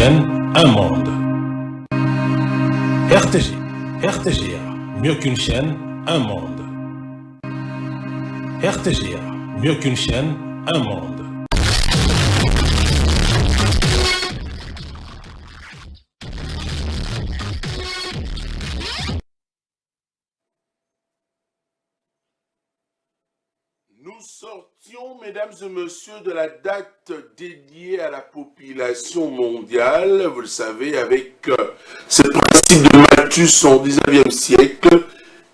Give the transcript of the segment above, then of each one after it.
chaîne, un monde. RTGA, mieux qu'une chaîne, un monde. RTGA, mieux qu'une chaîne, un monde. Nous sortions, mesdames et messieurs, de la date dédiée à la population mondiale, vous le savez, avec ce principe de Malthus en 19e siècle.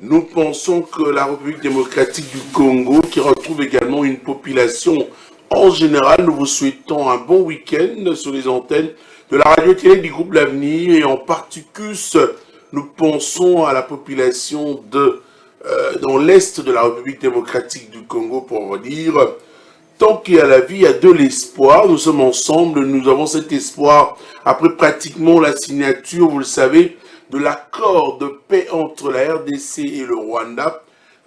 Nous pensons que la République démocratique du Congo, qui retrouve également une population en général, nous vous souhaitons un bon week-end sur les antennes de la radio-télé du groupe L'Avenir, et en particulier, nous pensons à la population dans l'est de la République démocratique du Congo, pour vous dire, tant qu'il y a la vie, il y a de l'espoir. Nous sommes ensemble, nous avons cet espoir après pratiquement la signature, vous le savez, de l'accord de paix entre la RDC et le Rwanda,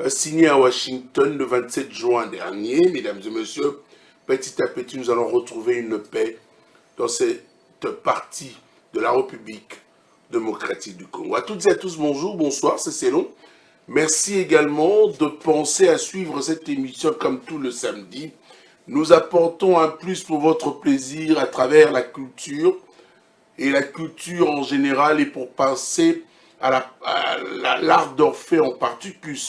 signé à Washington le 27 juin dernier. Mesdames et messieurs, petit à petit, nous allons retrouver une paix dans cette partie de la République démocratique du Congo. À toutes et à tous, bonjour, bonsoir, c'est Célon. Merci également de penser à suivre cette émission comme tout le samedi. Nous apportons un plus pour votre plaisir à travers la culture et la culture en général, et pour penser à l'art d'Orphée en particulier.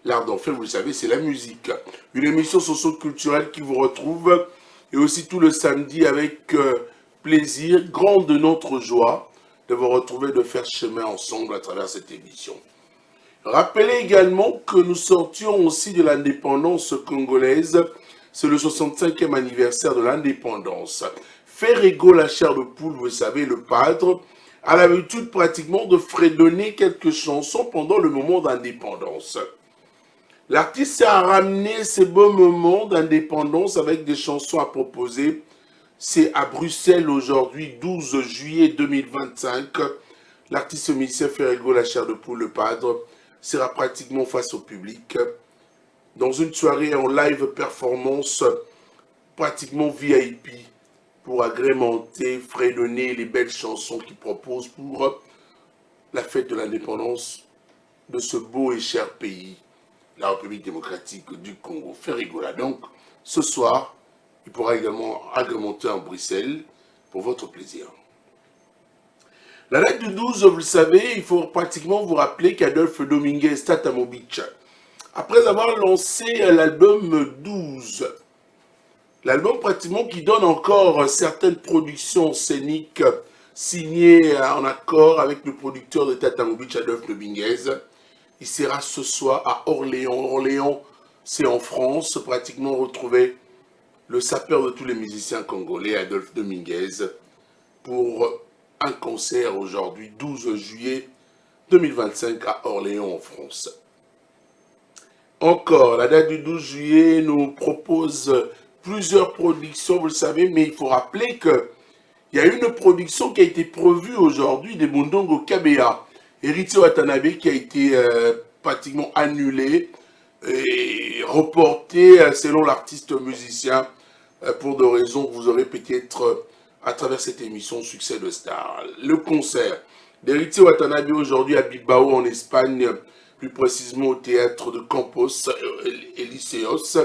L'art d'Orphée, vous le savez, c'est la musique. Une émission socio-culturelle qui vous retrouve, et aussi tout le samedi avec plaisir, grande de notre joie de vous retrouver, de faire chemin ensemble à travers cette émission. Rappelez également que nous sortions aussi de l'indépendance congolaise. C'est le 65e anniversaire de l'indépendance. Ferrego, la chair de poule, vous savez, le pâtre, a l'habitude pratiquement de fredonner quelques chansons pendant le moment d'indépendance. L'artiste a ramené ces beaux moments d'indépendance avec des chansons à proposer. C'est à Bruxelles aujourd'hui, 12 juillet 2025. L'artiste musicien Ferrego, la chair de poule, le pâtre, sera pratiquement face au public dans une soirée en live performance pratiquement VIP pour agrémenter, fredonner les belles chansons qu'il propose pour la fête de l'indépendance de ce beau et cher pays, la République démocratique du Congo. Ferrego là. Donc, ce soir, il pourra également agrémenter en Bruxelles pour votre plaisir. La date du 12, vous le savez, il faut pratiquement vous rappeler qu'Adolphe Dominguez Tatamovich, après avoir lancé l'album 12, l'album pratiquement qui donne encore certaines productions scéniques signées en accord avec le producteur de Tatamovich, Adolphe Dominguez, il sera ce soir à Orléans. Orléans, c'est en France, pratiquement retrouvé le sapeur de tous les musiciens congolais, Adolphe Dominguez, pour un concert aujourd'hui, 12 juillet 2025 à Orléans en France. Encore, la date du 12 juillet nous propose plusieurs productions, vous le savez, mais il faut rappeler qu'il y a une production qui a été prévue aujourd'hui des Mundongo Kabea, Héritier Watanabe, qui a été pratiquement annulée et reportée selon l'artiste musicien pour des raisons que vous aurez peut-être à travers cette émission Succès de Star. Le concert d'Héritier Watanabe aujourd'hui à Bilbao en Espagne, plus précisément au théâtre de Campos Elíseos,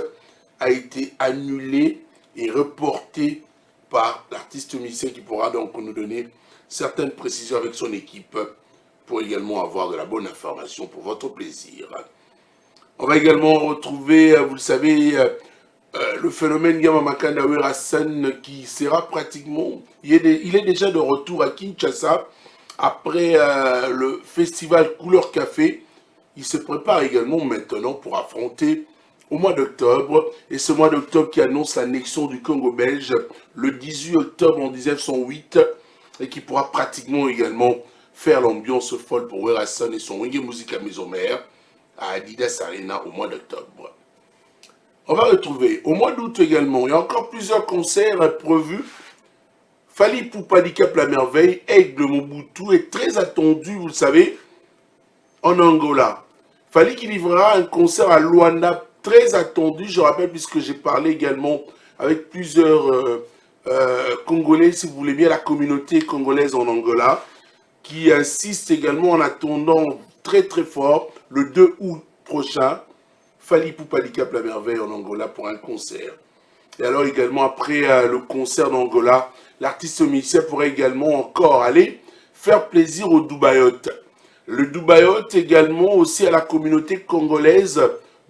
a été annulé et reporté par l'artiste musicien qui pourra donc nous donner certaines précisions avec son équipe pour également avoir de la bonne information pour votre plaisir. On va également retrouver, vous le savez, le phénomène Yamamakanda Werasan qui sera pratiquement, il est déjà de retour à Kinshasa après le festival Couleur Café. Il se prépare également maintenant pour affronter au mois d'octobre, et ce mois d'octobre qui annonce l'annexion du Congo belge le 18 octobre en 1908, et qui pourra pratiquement également faire l'ambiance folle pour Werasan et son Wenge Musique à Maison Mère à Adidas Arena au mois d'octobre. On va retrouver au mois d'août également, il y a encore plusieurs concerts prévus. Fally Ipupa Cap la merveille, Aigle Mobutu est très attendu, vous le savez, en Angola. Fally qui livrera un concert à Luanda très attendu, je rappelle, puisque j'ai parlé également avec plusieurs congolais, si vous voulez bien, la communauté congolaise en Angola, qui insiste également en attendant très très fort le 2 août prochain, Fally Ipupa du Cap La Merveille en Angola pour un concert. Et alors également après le concert d'Angola, l'artiste musicien pourrait également encore aller faire plaisir au Dubaïot. Le Dubaïot également aussi à la communauté congolaise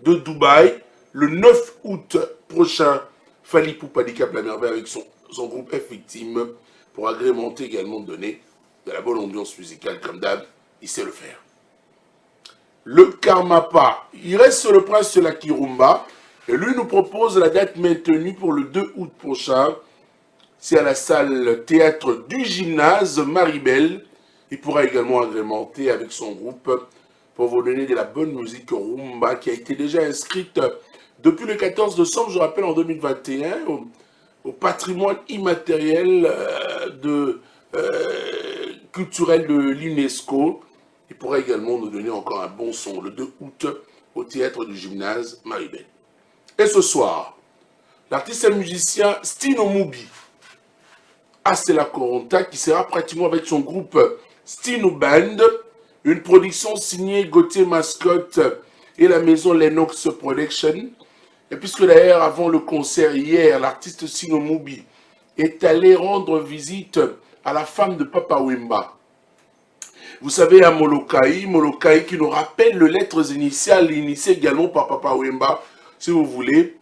de Dubaï, le 9 août prochain, Fally Ipupa du Cap La Merveille avec son groupe F-Victime pour agrémenter également donner de la bonne ambiance musicale comme d'hab, il sait le faire. Le Karmapa, il reste sur le prince de la Kirumba, et lui nous propose la date maintenue pour le 2 août prochain. C'est à la salle théâtre du gymnase Maribel. Il pourra également agrémenter avec son groupe pour vous donner de la bonne musique rumba qui a été déjà inscrite depuis le 14 décembre, je rappelle, en 2021, au patrimoine immatériel culturel de l'UNESCO. Il pourra également nous donner encore un bon son le 2 août au théâtre du gymnase Maribel. Et ce soir, l'artiste et musicien Stino Mubi, Astela Coronta, qui sera pratiquement avec son groupe Stino Band, une production signée Gauthier Mascotte et la maison Lennox Production. Et puisque d'ailleurs, avant le concert hier, l'artiste Stino Mubi est allé rendre visite à la femme de Papa Wemba. Vous savez, à Molokai qui nous rappelle les lettres initiales initiées également par Papa Wemba, si vous voulez,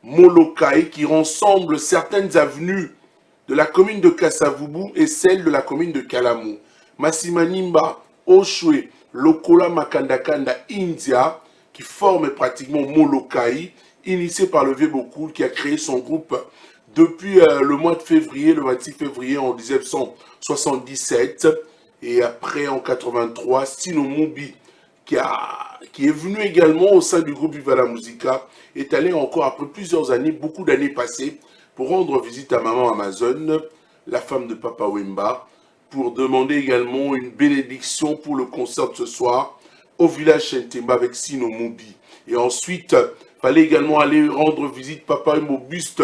Molokai qui rassemble certaines avenues de la commune de Kassavubu et celle de la commune de Kalamu. Massimanimba, Oshwe, Lokola Makandakanda, India, qui forment pratiquement Molokai, initié par le vieux Bokoul qui a créé son groupe depuis le mois de février, le 26 février en 1977, et après en 83, Stino Mubi, qui est venu également au sein du groupe Viva la Musica, est allé encore après plusieurs années, beaucoup d'années passées, pour rendre visite à Maman Amazon, la femme de Papa Wemba, pour demander également une bénédiction pour le concert de ce soir au village Shentemba avec Stino Mubi. Et ensuite, il fallait également aller rendre visite Papa Wemba au buste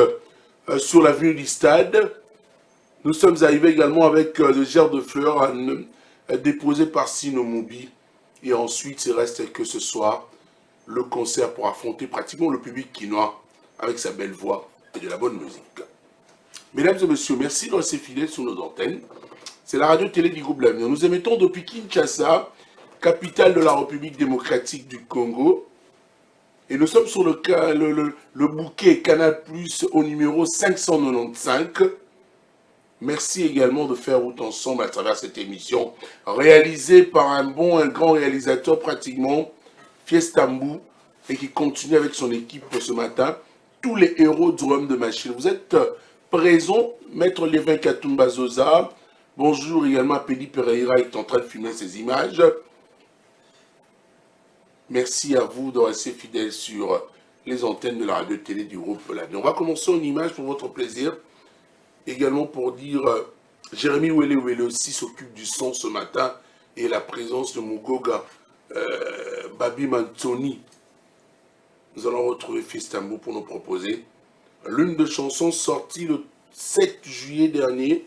sur l'avenue du Stade. Nous sommes arrivés également avec le germe de fleurs déposé par Stino Mubi. Et ensuite, il reste que ce soir, le concert pour affronter pratiquement le public quinois avec sa belle voix et de la bonne musique. Mesdames et messieurs, merci de rester fidèles sur nos antennes. C'est la radio-télé du groupe L'Avenir. Nous émettons depuis Kinshasa, capitale de la République démocratique du Congo. Et nous sommes sur le bouquet Canal Plus au numéro 595. Merci également de faire route ensemble à travers cette émission réalisée par un grand réalisateur pratiquement, Fiestambu, et qui continue avec son équipe pour ce matin. Tous les héros du royaume de machine. Vous êtes présents, Maître Lévin Katumba Zoza. Bonjour également à Pédi Pereira qui est en train de filmer ces images. Merci à vous de rester fidèles sur les antennes de la radio-télé du groupe L'Avenir. On va commencer en images pour votre plaisir. Également pour dire, Jérémy Wele aussi s'occupe du son ce matin et la présence de Mugoga, Babi Mantoni. Nous allons retrouver Fistambo pour nous proposer l'une de chansons sorties le 7 juillet dernier.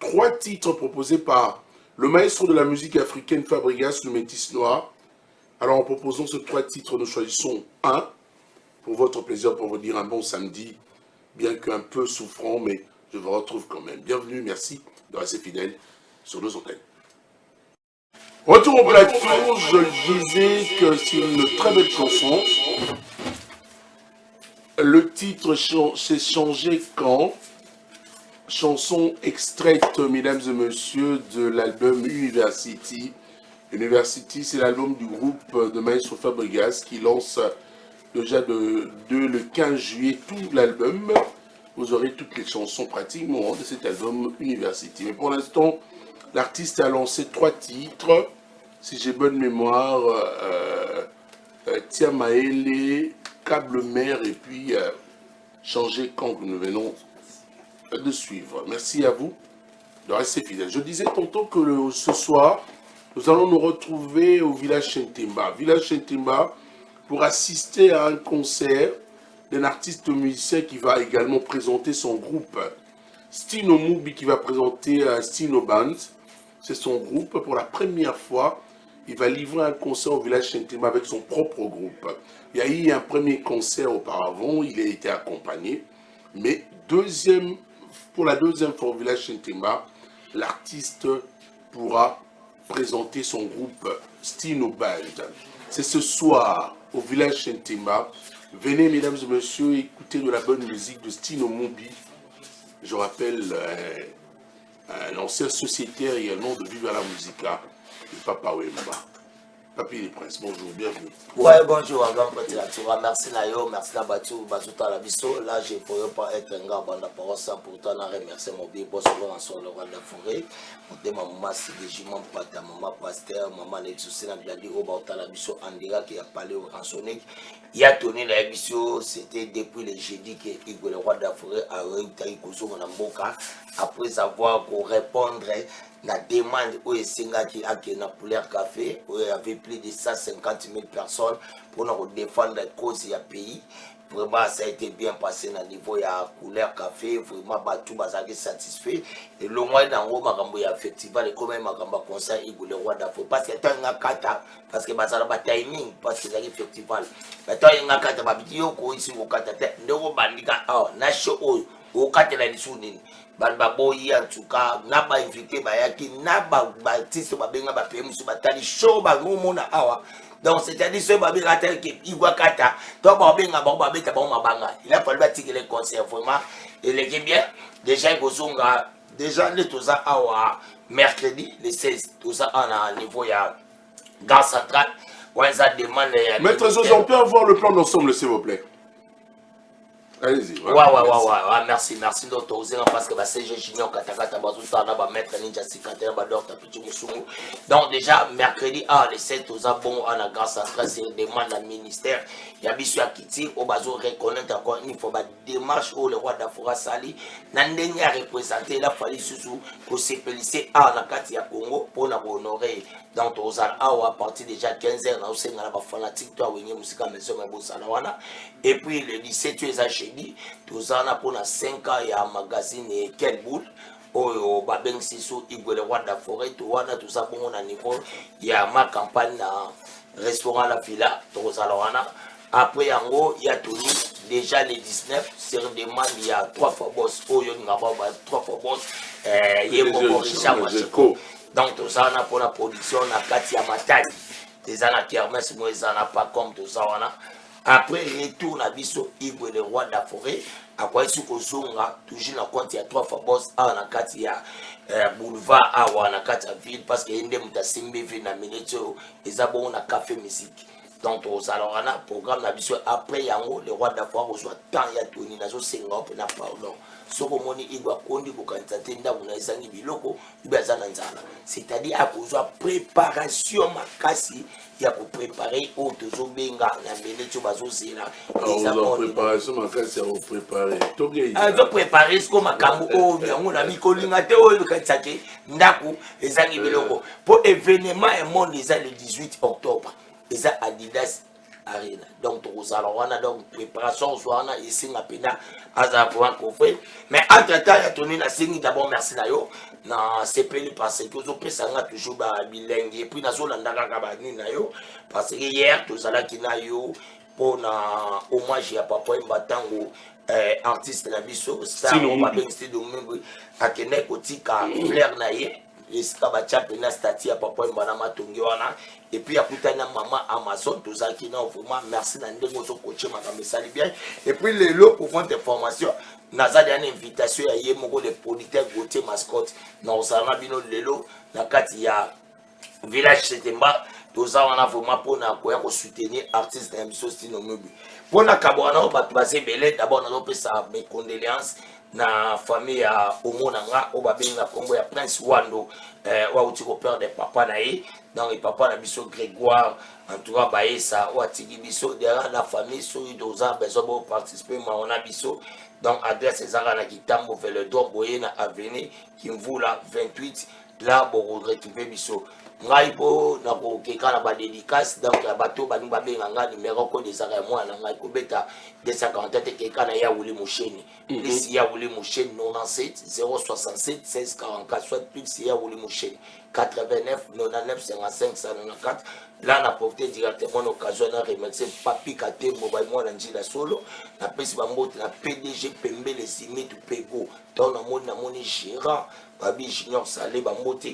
3 titres proposés par le maestro de la musique africaine Fabregas, le métis noir. Alors en proposant ces 3 titres, nous choisissons un pour votre plaisir, pour vous dire un bon samedi, bien qu'un peu souffrant, mais je vous retrouve quand même. Bienvenue, merci de rester fidèles sur nos antennes. Retour au plateau, je disais que c'est une très belle chanson. Le titre s'est changé quand? Chanson extraite, mesdames et messieurs, de l'album University. University, c'est l'album du groupe de Maestro Fabregas qui lance déjà le 15 juillet tout l'album. Vous aurez toutes les chansons pratiquement de cet album University. Mais pour l'instant, l'artiste a lancé 3 titres, si j'ai bonne mémoire, Tiamaele, Câble Mer et puis Changer quand nous venons de suivre. Merci à vous de rester fidèles. Je disais tantôt que ce soir, nous allons nous retrouver au village Shentemba. Village Shentemba pour assister à un concert d'un artiste musicien qui va également présenter son groupe. Stino Mubi qui va présenter Stino Band. C'est son groupe. Pour la première fois, il va livrer un concert au village Chentema avec son propre groupe. Il y a eu un premier concert auparavant, il a été accompagné. Mais pour la deuxième fois au village Chentema, l'artiste pourra présenter son groupe Stino Band. C'est ce soir au village Chentema. Venez, mesdames et messieurs, écouter de la bonne musique de Stino Mubi. Je rappelle un ancien sociétaire également de Viva la Musica, le Papa Wemba. Papi les Princes, bonjour, bienvenue. Ouais, bonjour, Agam Petiratura. Merci Nayo, merci Nabatou, Bazouta Labiso. Là, je ne pourrais pas être un gars bande parole sans pourtant remercier mon bien boss sur le roi de la forêt. Mon maman, c'est des juments, pata, maman, pasteur, maman, l'exaucé, n'a bien dit au Bauta Labiso, Andira qui a parlé au rançonnique. Il a tourné la Labiso, c'était depuis le jeudi que Igor, le roi de la forêt, a réussi à Mboka après avoir pour répondre la demande où Singaki a na Couleur Café, où il y avait plus de 150 000 personnes pour nous défendre la cause du pays. Vraiment, ça a été bien passé dans le niveau de Couleur Café. Vraiment, tout le monde satisfait. Et le mois dans le Magambo, effectivement, les communs Magamba conseil, il le roi d'Afrique. Parce que tu as un kata, parce que ça a timing, parce que c'est effectivement. Mais tu as un kata, tu as un ici au kata, tu as un bandika, au kata la lissounine. Balbaboyi en tout cas, n'a pas invité Bayaki, n'a pas baptiste, babenga bapem, sur batali show, bagumona awa. Donc c'est-à-dire ce babéga tel que Iguakata, toi babenga babeta bon mabanga. Il a fallu bâtir les concerts vraiment. Et les bien, déjà Gozonga, déjà les tout ça awa mercredi, le 16, tout ça en niveau ya gare centrale. Ouais, ça demande. Maître Zozo, on peut avoir le plan d'ensemble, s'il vous plaît. Allez-y. Ouais, merci d'autoriser parce que c'est Junior Katakata Bazouta, on va mettre Ninja Sikatena Bador Tapichu Musumu. Donc, déjà, mercredi, les 7 aux abons, on a grâce à ça, c'est demande au ministère. Il y a Bissu Akiti, au bazo reconnaître encore une fois la démarche où le roi d'Afora Sali, Nandeni a représenté la Fali Sousou pour s'épélisser à la Katia Congo pour nous honorer. Donc, aux à partir déjà 15h, on a un fanatique, toi, Winnie Moussika, Maison Mabosalawana. Et puis, le 17, tu es acheté, tous en a pour 5 ans, il y a un magazine Quelle Boule. Au Babeng Sissou, Igwe le roi de la forêt, tout ça, bon, on a niveau. Il y a ma campagne restaurant La Villa, tous après, en gros, il y a tout déjà les 19, sur demande, il y a 3 fois boss, il y a 3 fois boss, il y a Richard Machiko. Donc, tout ça, on a pour la production, on a Katia Matadi. Des années qui remettent, moi, ils n'en ont pas comme tout ça, on a. Après, retour, on a vu sur Igwe, le roi de la forêt. Après, si on a toujours dans compte, il y a 3 fois boss, on a Katia boulevard, on a Katia ville, parce qu'il y a une Simbe, il y a une minute, ils ont un café musique. Donc, on a un programme, après, le roi de la forêt reçoit tant, il y a tout, il y a tout, il y a tout, c'est-à-dire à cause de la préparation makasi il y a pour préparer autres benga na mele tu bazo zela préparation makasi à préparer to bien a préparer ce comme makambo o yango na mikolinga te o katsake ndaku ezangi biloko pour événement et monde les le 18 octobre les Adidas Arena. Donc, on a donc préparation, on a ici na pena à pouvoir couvrir. Mais entre-temps, il y a tenu la signe d'abord merci nayo na CPL parce que vous avez toujours bilingue et puis na zone ndaka nayo parce que hier tout ça là qui nayo pour na hommage à papa Mbatango artiste na biso star on va bien style domingo à Kenya kotika Flair naye esika bachape na stati ya papa mbana matongi wana et puis akutana maman Amazon tout ça qui non vraiment merci na ndenge so coacher makambe sali bien et puis les lots pour faire des formations naza une invitation ya yemoko le producteur Gauthier Mascotte na osana bino lelo na kati ya village Setemba tout ça on a vraiment pour na ko soutenir artiste na biso Stino Mubi pour na kabwana ba passer belé d'abord na pesa mes condoléances na famille ya omonanga obabenga kombo ya Prince Wando wa utiko père de papa na ye dans le papa na biso Grégoire en tout cas baesa wa tiki biso derrière la famille so idoza besoin de participer ma on a biso donc adresse ezaka na Kitambo vers le droit boye na avenue Kimvula 28 là pour retrouver biso ngai po na ko keka na ba dédicace donc ya bato ba nimba benga nga numéro ko des ara moi na ngai ko beta 247 keka na ya wuli musheni plus ya wuli musheni 97 067 16 44 soit plus ya wuli musheni 89 99 55 194. Là, on a porté directement l'occasion de remercier Papi Kate, Mobile Moi, Angela Solo, la peste Bambote, la PDG Pembe, les Simi du Pego, dans le monde, gérant, Babi Junior Salé, Bambote,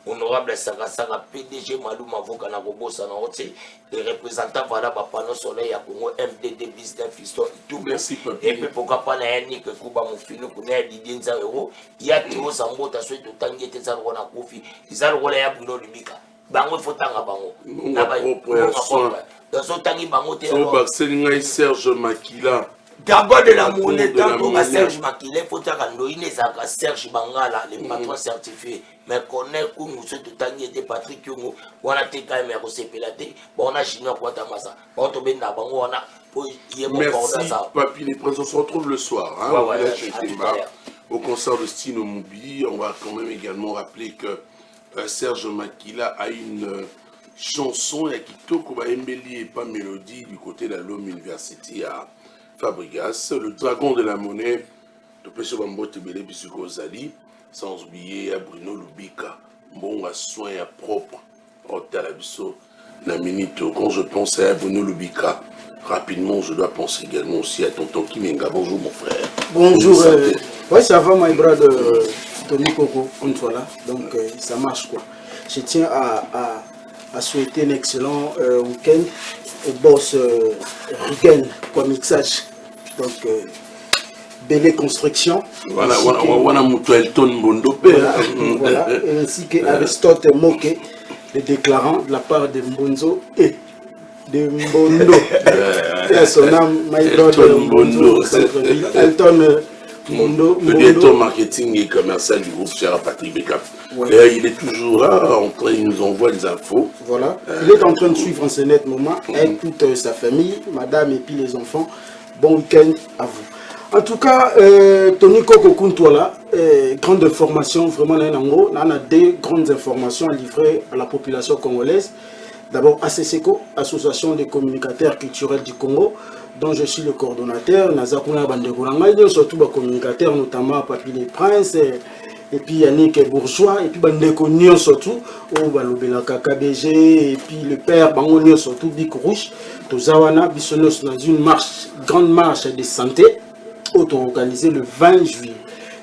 honorable Sarasara, PDG Malou Mavoka, Narobo, Sanote, les représentants, voilà, Bapano Soleil, à Congo, MDD, Business, Fiston, et tout. Merci, Papi. Et puis, pourquoi pas, Naïni, que Kuba Moufino, Kouné, Didier Nzaro, il y a Théo Sambo, t'as souhaité autant de Tezaro, na Kofi, ils ont le rôle à Bruno Lubika. Bango fotanga bango na propre soin dans son tangi bango te Serge Makila d'abord de la monnaie tango à Serge Makila fotanga ndoine zaka Serge Bangala les patrons certifiés mais connaît que nous sommes tangi était Patrick Yongo on a été quand même recépilate bon on a chinois quoi tamasa bon to benda bango on a merci Papi les princes on se retrouve le soir hein, au concert de Stino Moubi. On va quand même également rappeler que Serge Makila a une chanson à Kitoko Embeli et pas mélodie du côté de la Lome University à Fabregas, le dragon de la monnaie de Peso Bambo Tebele Bisuko Zali, sans oublier à Bruno Lubika, bon à soin à propre, au Talabiso, la minute. Quand je pense à Bruno Lubika, rapidement je dois penser également aussi à Tonton Kimenga. Bonjour mon frère. Bonjour. Ouais, ça va, my brother. Tony Coco, on soit là, donc ça marche quoi. Je tiens à souhaiter un excellent week-end au boss Rugen comme mixage, donc Belle Construction. Voilà, Elton Bondo. Voilà, ainsi que Aristote Moke, le déclarant de la part de Mbonzo et de Mbondo. Et son nom, my brother Mbondo, Elton. Le directeur marketing et commercial du groupe cher Patrick Beckham. Ouais. Il est toujours là, il nous envoie des infos. Voilà. Il est en train de suivre en ce net moment avec toute sa famille, madame et puis les enfants. Bon week-end à vous. En tout cas, Tony Coco Kuntwala, grande information, vraiment, on a deux grandes informations à livrer à la population congolaise. D'abord, ACCECO, Association des communicateurs culturels du Congo, dont je suis le coordonnateur. Nazakuna Bandegouranga, surtout les communicateurs, notamment Papi Les Princes, et puis Yannick Bourgeois, et puis Bandeko surtout, Balobela KKBG, et puis le père Bangonio surtout, Big Rouge, Tozawana, Bissonos dans une marche, grande marche de santé, auto-organisée le 20 juillet.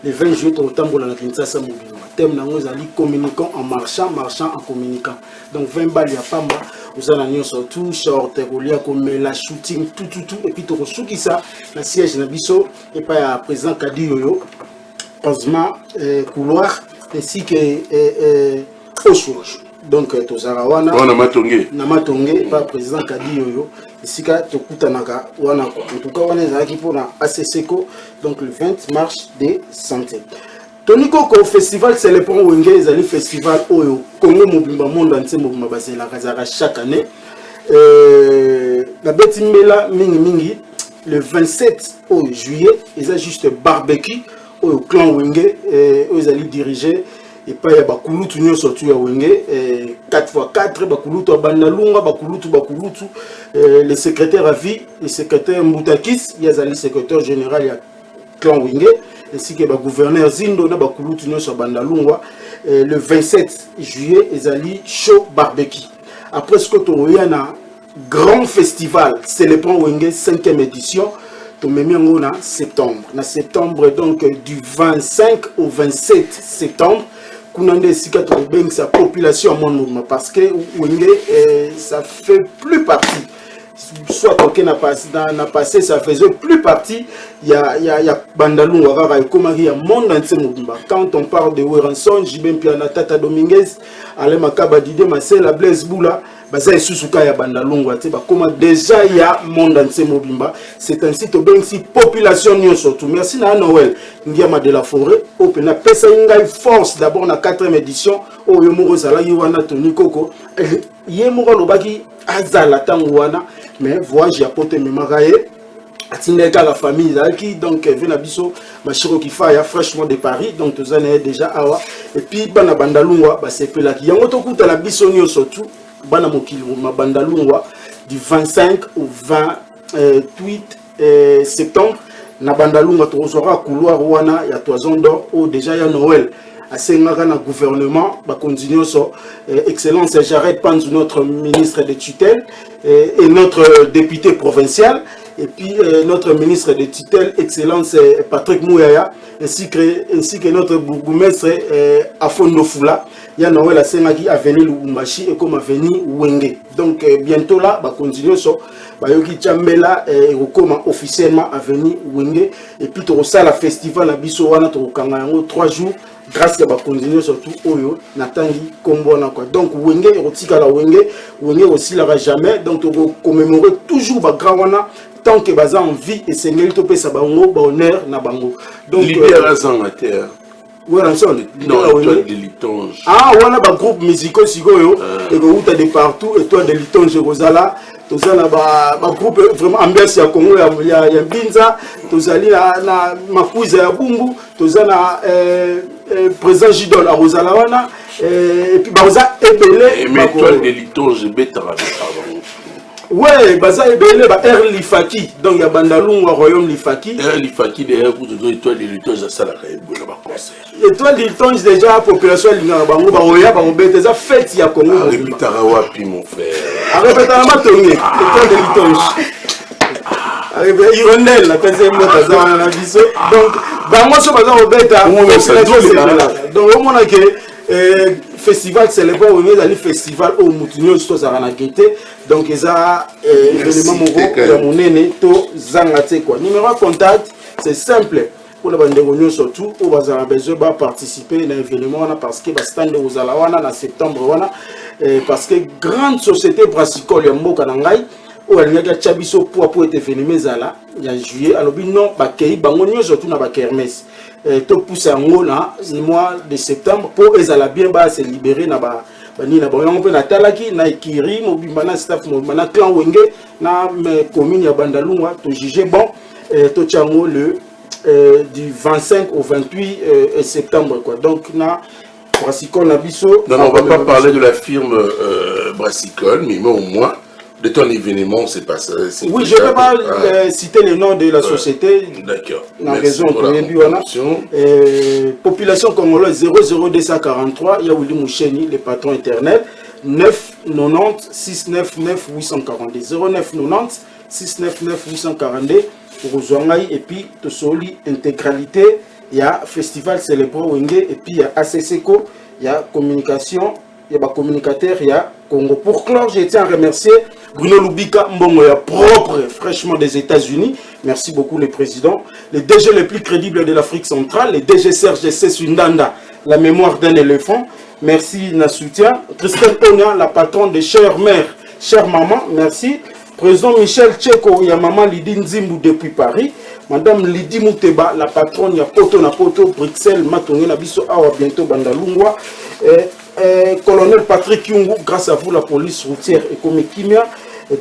Le 20 juillet, au Tambola na Kinshasa Mobile. Thème nous allons communiquant en marchant, marchant en communiquant. Donc 20 balles, il y a pas mal. Vous allez surtout short, comme la shooting, tout. Et puis tout ce qui ça, la siège Nabiso, et pas à présent Kadi Yoyo, heureusement, couloir, ainsi que Osouche. Donc Tozarawana, Namatonge, pas président Kadi Yoyo, ici que Tokutanaka, en tout cas, on est là pour la ACCECO, donc le 20 mars de santé. Tony Coco Festival, c'est le point Wenge, c'est le festival au Congo Mobimba Monde entier Mobimba basé la Kazara chaque année. La bête Mela Mingi, le 27 juillet, ils ont juste barbecue au clan Wenge, ils allaient diriger. Et pas ya bakulutu nyo surtout ya Wenge 4x4 bakulutu bandalunga bakulutu le secrétaire à vie, le secrétaire Moutakis, il y a le secrétaire général ya clan Wenge ainsi que le gouverneur Zindo na bakulutu nyo sur bandalunga le 27 juillet ezali show barbecue. Après ce que tu vois un grand festival, c'est le point Wenge 5e édition. En septembre. En septembre, donc du 25 au 27 septembre, Kounande Sika Tobeng, sa population à mon parce que Wenge, ça fait plus partie. Soit qu'on a passé, ça faisait plus partie. Il y a Bandalou, il y a monde entier. Quand on parle de Weranson, Jibem Piana Tata Dominguez, Alema Kabadide, Marcel, Blaise Boula, Bazaï Susuka ya Bandalungu, comment déjà il y a monde entier mobimba. C'est un site bien si population nyon surtout. Merci na Noël. Ndiama de la forêt. Opena pesa ingai force d'abord na 4e édition. O yomoro zala yiwana Tony Coco. Yemoro lobaki azala tanguana. Mais voyage ya pote memaraye. Atineka la famille qui donc Venabiso Machiro qui fait fraîchement de Paris donc tous années déjà awa et puis bana bandalungwa bah c'est pela qui yango to kuta la biso nyo surtout bana mokili ma bandalungwa du 25 au 28 septembre na bandalungwa to sera couloir wana ya Toison d'Or ou déjà ya Noël asengaka na gouvernement ba continuer so excellence Jared Panzu notre ministre de tutelle et notre député provincial et puis notre ministre de tutelle excellence Patrick Mouyaya ainsi que notre bourgmestre Afondo Fula ya Noël asengaki avenue Lubumbashi et comme avenue Wenge donc bientôt là ba continuer so ba yoki chambela et rekoma officiellement avenue Wenge et puis to la festival na biso wana to kanga yango 3 jours grâce à la continuer surtout Oyo Natangi Kombona quoi donc Wenge erotika la Wenge aussi là jamais donc on commémorer toujours ba grawana tant que baza en vie et c'est mérite pe sa bango bonheur na bango donc libération à terre voilà ça non étoile de litonge ah voilà ba groupe musicaux sikoyo et go uta de partout étoile de litonge Rosala tozala ba groupe vraiment ambiance ya Congo ya Binza tozali na makuiza ya Bumbu tozala président Gidol à Rosalawana et puis baza ebele mais étoile de litonge betara ouais baza ebele ba Air Lifaki donc ya bandalungwa royaume Lifaki Air Lifaki derrière pour de étoile de litonge ça la kaibula ba concert étoile de litonge déjà population linga bango ba roya ba obete za fête ya Congo répétera wapi mon frère répétera matonge étoile de litonge Irondel la pensée mota za na biso donc bango so baza obeta donc on a que festival célèbre au les festival au mutunyo sto za na gete donc eza événement moko ya monene to zanga te quoi numéro de contact c'est simple pour les bandéronio surtout où bazala besoin ba participer à l'événement parce que ba stand aux alawana na septembre wana parce que grande société brassicole ya mboka na ngai ou elle n'y a pas chabiso pour être événement zala ya juillet alors non ba kei bango surtout na ba kermesse to pousser en là le mois de septembre pour ezala bien ba se libérer na ba bani na bango pe na talaki na ikiri mobimba na staff mobimba na clan Wenge na commune ya Bandalungwa to juger bon to chango le du 25 au 28 septembre quoi donc na brassicole na biso non on va pas parler de la firme brassicole mais au moins de ton événement, c'est pas ça. Oui, je ne vais pas citer le nom de la société. D'accord. Merci pour la promotion. Population congolaise 00243, il y a Willy Moucheni, le patron internet. 990 699 842. 0990 699 842 pour Zouangaï et puis Tosoli intégralité. Il y a Festival Célébro Wenge et puis il y a ACCCO, il y a communication. Il y a des communicateurs, il y a Congo. Pour clore, je tiens à remercier Bruno Lubika Mbongo, propre, fraîchement des États-Unis. Merci beaucoup, le président. Les DG les plus crédibles de l'Afrique centrale, les DG Serge Sessundanda, la mémoire d'un éléphant. Merci, na soutien. Christelle Onia, la patronne de chère mère, chère maman, merci. Président Michel Tcheko, il y a maman Lydie Nzimbu depuis Paris. Madame Lydie Mouteba, la patronne, il y a Poto na Poto, Bruxelles, Matongé, Nabiso, Awa, bientôt Bandalungwa. Colonel Patrick Yungu, grâce à vous, la police routière et Komekimia.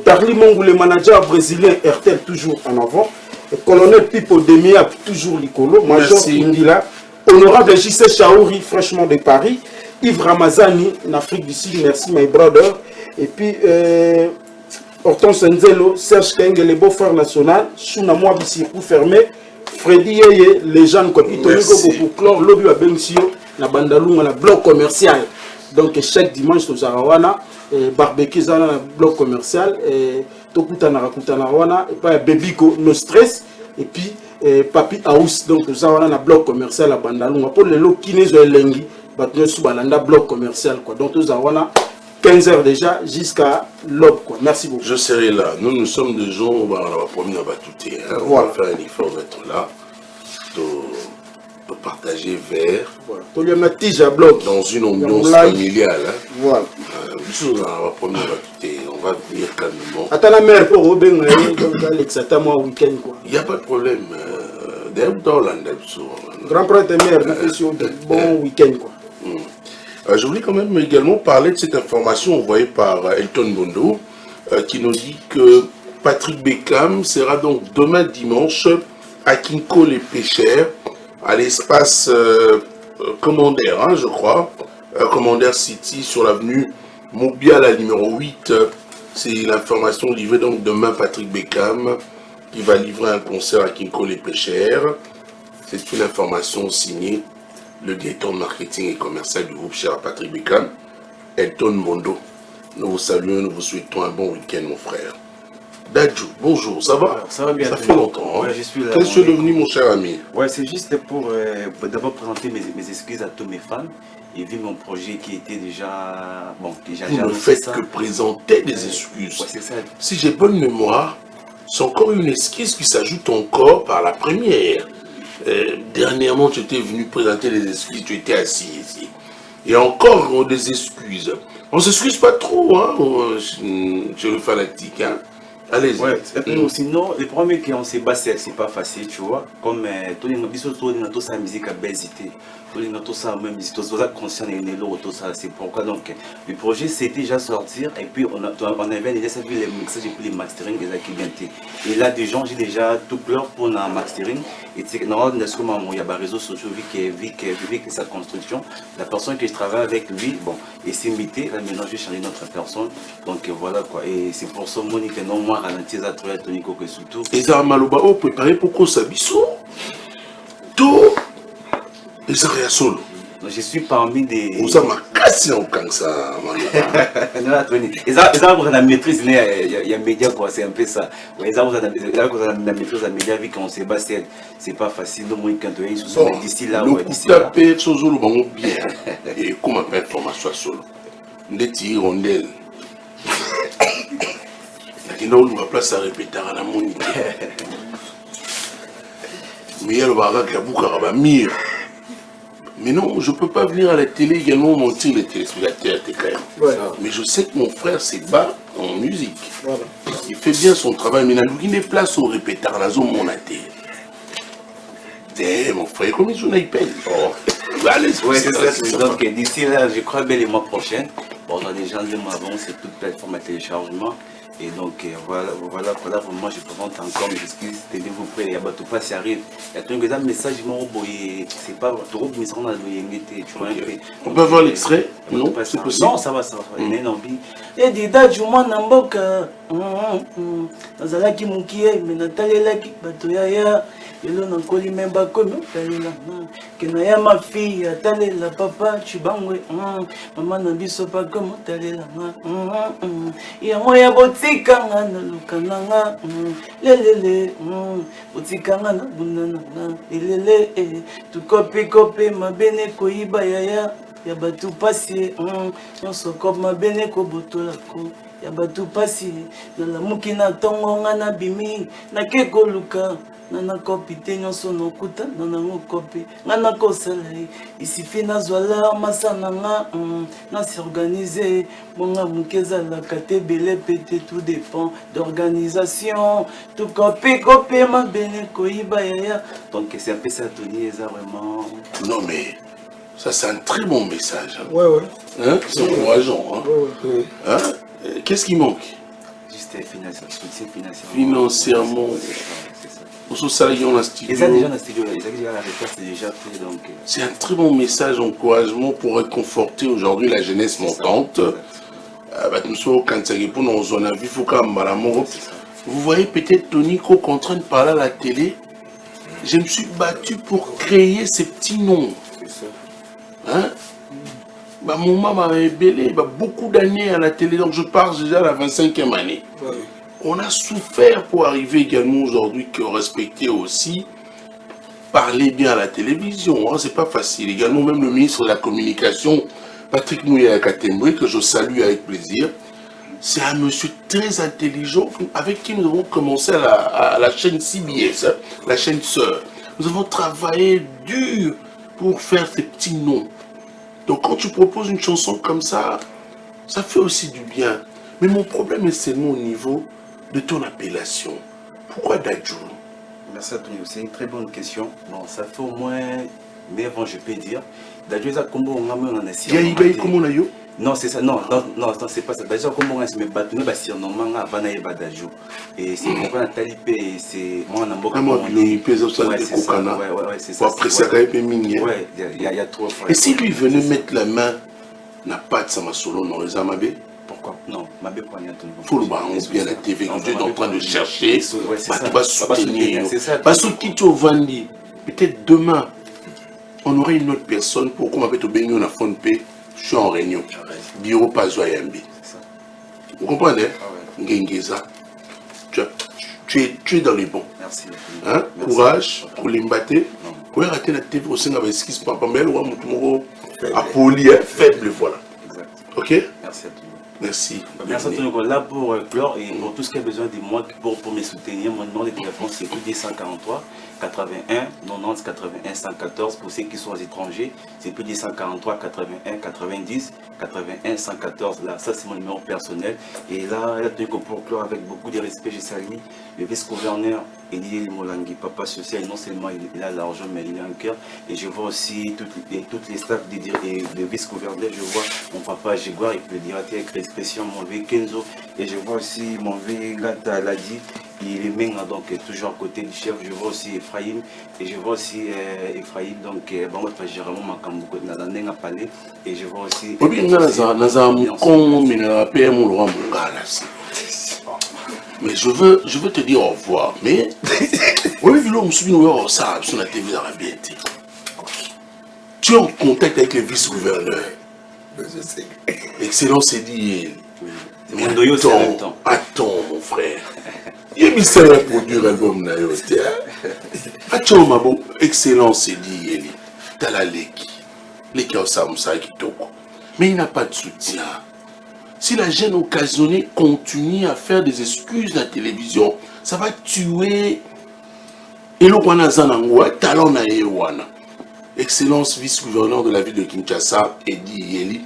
Darli Mongou, le manager brésilien, RTL, toujours en avant. Colonel Pipo Demia, toujours Licolo. Major Indila. Honorable J.C. Chaouri, fraîchement de Paris. Yves Ramazani, en Afrique du Sud, merci, my brother. Et puis, Hortense Nzelo, Serge Kenge, le beau-frère national. Chouna Moabissi, pour fermer. Freddy Yeye, les gens, quoi. Pour clore, Lobby Abensio, la Bandalou, la bloc commercial. Donc chaque dimanche au Zarawana, barbecue dans le bloc commercial, Tokutana Rakutana et pas Bebiko, no stress, et puis Papi House, donc au Zarawana, bloc commercial à Bandalunga. Pour les lots qui ne sont lengi, battre sous Balanda, bloc commercial, quoi. Donc au Zarawana, 15h déjà jusqu'à l'aube, quoi. Merci beaucoup. Je serai là. Nous sommes des gens, on va promener à Batouté. On va faire un effort d'être là. Partager vers dans une ambiance familiale. Voilà. On va venir calmement. Attends la mère pour Robin, il n'y a pas de problème. Grand prêtre et mère, bon week-end. Je voulais quand même également parler de cette information envoyée par Elton Bondo qui nous dit que Patrick Beckham sera donc demain dimanche à Kinko les Pêcheurs, à l'espace Commandaire, hein, je crois, Commandaire City sur l'avenue Mobial à numéro 8. C'est l'information livrée donc demain Patrick Beckham qui va livrer un concert à Kinko les Pêcheurs. C'est une information signée le directeur marketing et commercial du groupe cher à Patrick Beckham, Elton Mondo. Nous vous saluons, nous vous souhaitons un bon week-end, mon frère. Dadju, bonjour, ça va? Ça va bien. Ça fait longtemps. Ouais, Hein? je suis là. Qu'est-ce que tu es devenu, mon cher ami? Ouais, c'est juste pour d'abord présenter mes excuses à tous mes fans et vu mon projet qui était déjà. Bon, déjà Vous ne annoncé faites ça. que présenter des excuses. Ouais, c'est ça. Si j'ai bonne mémoire, c'est encore une excuse qui s'ajoute encore par la première. Dernièrement, tu étais venu présenter des excuses, tu étais assis ici. Et encore des excuses. On s'excuse pas trop, hein, chez le fanatique, hein. Allez-y. Ouais, sinon, le problème est qu'on s'est battu, c'est pas facile, tu vois. Comme tous les gens sa musique à Bézité, tous les gens sa même musique, tous les conscients et tout ça. C'est pourquoi donc le projet c'était déjà sortir et puis on avait déjà vu les mixages et puis les mastering et là des gens j'ai déjà tout clair pour un mastering et c'est normalement il y a des réseaux sociaux vu que sa construction, la personne que je travaille avec lui, bon, et c'est imité, là maintenant je vais changer notre personne, donc voilà quoi. Et c'est pour ça Monique que non moi ralentir à trouver Tonico que surtout. Et ça maloba au préparé pour qu'on s'habisse. Tout. Et ça rien solo. Je suis parmi des. Vous avez cassé en comme ça, maloba. Et ça, vous avez la maîtrise, il y a média quoi, c'est un peu ça. Et ça, vous avez la maîtrise à média, vu qu'on s'est battu, c'est pas facile. Donc, quand on est sous d'ici là, le d'ici coup là. tapé, solo, bon, bien. Et comment appelle formation solo? Les rondelles. Et non, on va place à répéter à la monique. Mais il y a le barak qui a beaucoup à mire. Mais non, je ne peux pas venir à la télé également mentir les téléspectateurs. Ouais. Mais je sais que mon frère s'est bat en musique. Voilà. Il fait bien son travail, mais il n'est place au répéteur à la zone mon athée. Mon frère, combien de jours il peine? Allez, Ouais, c'est ça. Donc, d'ici là, je crois bien les mois prochains. Bon, dans les gens, les mois avant, c'est toute plateforme à téléchargement. Et donc, voilà, moi je présente encore mes excuses. Tenez-vous prêts, il y a tout pas, ça arrive. Il y a un message, c'est pas trop, mais on a tu vois. On peut avoir l'extrait? Non, c'est possible. Non, ça va. Il y a une envie. Et des dates, je m'en embarque. Nazalaki Moukie, mais Nathalie Laki, Batoyaya. Yelo nankoli memba komi talela kenaya ma fille talela papa chibangwe mama na biso pa komi talela ya moya botika nga na lukananga lelele botika nga na bunana lelele tu kopi mabene koyiba yaya ya batu pasi nyonso kopi mabene ko botola ko ya batu pasi na lamuki na tongo nga na bimi na keko luka nana kopi te nyonso nokuta nanango kopi nga nakosala isifi nazwala masana nga nasi-organise bonga moke ezalaka te bele pete tout dépend d'organisation tout kopi mabene koyiba yaya donc c'est un peu ça Tony eza vraiment Non mais ça c'est un très bon message. Ouais. Hein? C'est encourageant. Hein? Ouais. Hein? Qu'est-ce qui manque? juste financièrement. Financièrement. C'est ça. Pour ce salarié en studio. Et ça déjà dans le studio, ils ont déjà la réponse, c'est déjà fait donc. C'est un très bon message d'encouragement pour réconforter aujourd'hui la jeunesse montante. Vous voyez peut-être Tony Coq en train de parler à la télé. Je me suis battu pour créer ces petits noms. Hein? Mon maman m'a révélé beaucoup d'années à la télé, donc je pars déjà à la 25e année. Ouais. On a souffert pour arriver également aujourd'hui que respecter aussi, parler bien à la télévision, hein, c'est pas facile. Également même le ministre de la Communication, Patrick Mouya Katemboui, que je salue avec plaisir, c'est un monsieur très intelligent avec qui nous avons commencé à la chaîne CBS, hein, la chaîne sœur. Nous avons travaillé dur pour faire ces petits noms. Donc quand tu proposes une chanson comme ça, ça fait aussi du bien. Mais mon problème est seulement au niveau de ton appellation. Pourquoi Dadju? Merci à Tony, c'est une très bonne question. Bon, ça fait au moins, mais avant je peux dire, Dadju est à Combo, on a mis en Yaïbaï, comment on a eu? Non, c'est ça. Non, c'est pas ça. Déjà, comme on a mais bâtonné, bah, si on en manque, avant d'aller badajou. Et c'est pourquoi Nathalie P, c'est moi, on a beaucoup de c'est ça. Après ça, ouais, il y a trop. Et si lui venait mettre la main, n'a pas de sama solo dans les amabé? Pourquoi? Non, ma belle poignée. Faut le baron bien la TV, quand tu es en train de chercher, tu vas soutenir. Parce que qui tu vendis, peut-être demain, on aurait une autre personne pour qu'on m'appelle au Béni, on a fond P, je suis en réunion. Bureau pas Zoyambi. Vous comprenez? Ngengeza. Tu es dans les bons. Merci. Hein? Courage, pour l'imbater. Pour rater la TV au sein de la esquisse, papa, mais elle a poli, faible, voilà. Exact. Ok? Merci à tous. Merci. Merci à tous. Là pour Clore et pour tout ce qui a besoin de moi pour me soutenir, mon numéro de téléphone c'est plus 143 81 90 81 114. Pour ceux qui sont aux étrangers, c'est plus 143 81 90 81 114. Là, ça c'est mon numéro personnel. Et là, pour Clore, avec beaucoup de respect, je salue le vice-gouverneur Elie Limolangui, papa social. Non seulement il a l'argent, mais il a un cœur. Et je vois aussi toutes les staffs de vice-gouverneur. Je vois mon papa Jégoire, il peut dire avec l'expression mon vieux Kenzo. Et je vois aussi mon vieux Gata Ladi. Il est maintenant donc toujours à côté du chef. Je vois aussi Ephraim et je vois aussi Ephraim donc bon moi généralement Makambuko dans un palais et je vois aussi mais je veux te dire au revoir mais oui là on suit nous ça sur la TV arabienne. Tu es en contact avec le vice-gouverneur. Je sais. Excellence c'est dit. Mais attends mon frère. Il y a mis ça à produire l'album na yo te. Attends ma bon excellence c'est dit Eli. Tala leki au Samusa Kitoko. Mais il n'a pas de soutien. Si la gêne occasionnée continue à faire des excuses à la télévision, ça va tuer Elo Kwana Zanangwa, talon na Ewana. Excellence vice-gouverneur de la ville de Kinshasa, Edi Eli,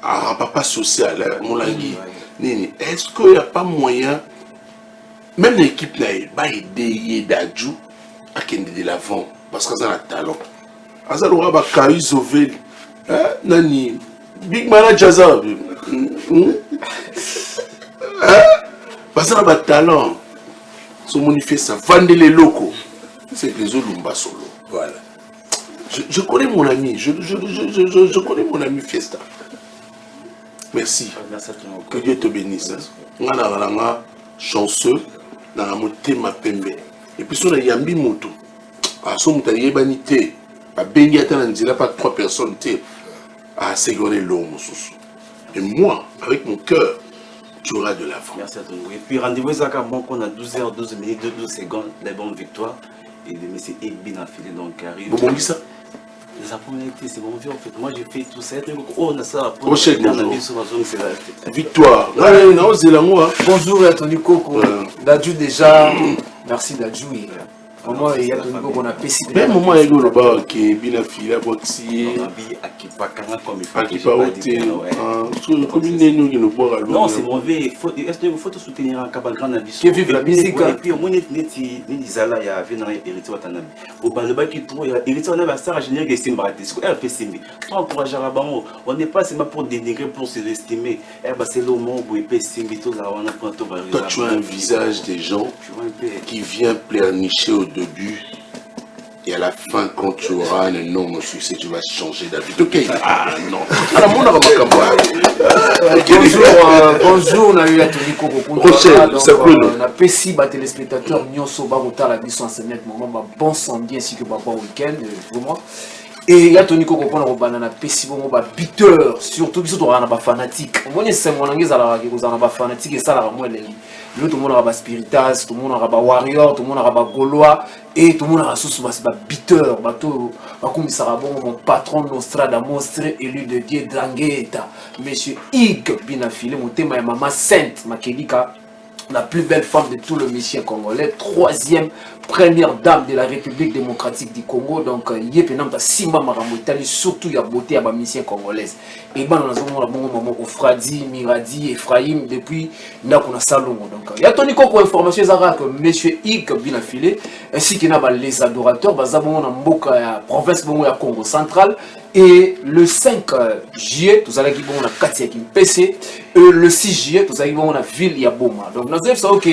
à papa social, Moulangui. Est-ce qu'il n'y a pas moyen, même l'équipe là, va aider Dadju à Kende de l'avant, parce que ça a un talent. Azal aura ba Kaï Zovel, Nani, Big Manager Jaza, parce que ça a un talent. Son manifeste, vendre les locaux, c'est que les autres l'ont solo. Voilà. Je connais mon ami, je connais mon ami Fiesta. Merci. Merci à tout le monde. Que Dieu te bénisse. On a chanceux dans la montée ma pembe. Et puis on a yambi moto. À son moto yebanité. À bengi atananzila pas 3 personnes té. À ségorer l'homme. Et moi, avec mon cœur, tu auras de l'avant. Merci à tout le monde. Et puis rendez-vous à Cabon qu'on a 12h, 12 minutes, 12 secondes, les bonnes victoires. Et le monsieur Egbin affilé donc arrive. Bon, ça. Les après-midi, c'est mon vieux en fait. Moi j'ai fait tout ça. Oh, on a ça. Victoire. Bonjour à Tony Koko. Dadju déjà. Merci Dadju. Vraiment, il y a Tony Koko qu'on a pécé. Même moment, il y a le bar qui est bien affilé à Boxy. Non, c'est mauvais. Est-ce qu'il faut te soutenir un Kabagran Abisso? Qui vive la musique. Et puis au moins, il Zala, il y a hérité Watanabe. Au Baloba qui trouve, hérité Watanabe, ça a généré des Simbarate. Elle fait Simbi. Faut encourager à Rabamo. On n'est pas seulement pour dénigrer, pour se estimer. C'est le moment où il peut Simbi tout là. Toi, tu as un visage des gens qui vient pleurnicher au début. Et à la fin, quand tu auras un énorme succès, tu vas changer d'avis. Ok. Ah non. Bonjour, on a eu à Tony Koko. Rochelle, ça coule. On a péci les téléspectateurs Nyonso Barota la vie sans net moment bon samedi ainsi que bon week-end pour moi. Et il y a Tony Koko pour nous banana péci bon biteur surtout biso to na ba fanatique. On est c'est mon angeza la que na ba fanatique et ça la moi les. Tout le monde a ba spiritas, tout le monde a ba warrior, tout le monde a ba gaulois et tout le monde a sous ba biteur, bato ba comme ça bon mon patron Nostradamus élu de Dieu Drangueta, monsieur Ig Binafile, mon thème est maman sainte Makelika, la plus belle femme de tout le mission congolais, 3e première dame de la République démocratique du Congo. Donc yepena ta simba marambo Italie surtout ya beauté à ba mission congolaise. Et ben on a zomo la bongo maman Ofradi, Miradi, Ephraim depuis nakuna Salongo. Donc ya Tony Koko information ezaka que monsieur Ig Binafile ainsi que na ba les adorateurs bazabongo na mboka ya province bongo ya Congo central Et le 5 juillet, nous allons voir la Katia qui PC. Et le 6 juillet, nous allons voir la ville Yaboma. Donc, nous avons ok.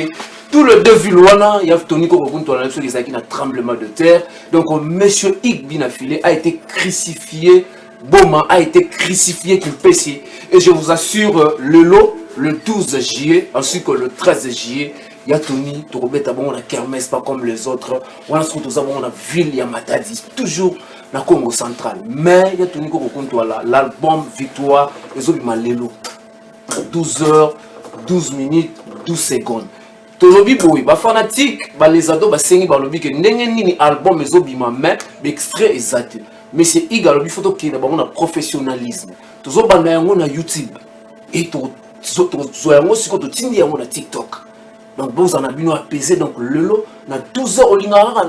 Tout le deux villes, il y a Tony Kokokunto, il y a un tremblement de terre. Donc, monsieur Ig Binafile a été crucifié. Boma a été crucifié qui PC. Et je vous assure, le lot, le 12 juillet, ainsi que le 13 juillet, il y a Tony, Torobeta, bon, on a kermesse, pas comme les autres. On a ce que nous avons, on a ville, il y a Matadi, toujours. Na Congo central, mais il y a Tony Kokokunto là, l'album Victoire, les autres malelo 12 heures, 12 minutes, 12 secondes. Tolobi boy, ba fanatique, ba les ados ba sengi ba lobi que ndenge nini album les autres mais extrait exact. Mais c'est égal lobi photo qui na ba on professionnalisme. Tozo banda yango na YouTube et to yango siko to tindi yango na TikTok. Donc vous en avez bino apaiser donc le lot na 12 heures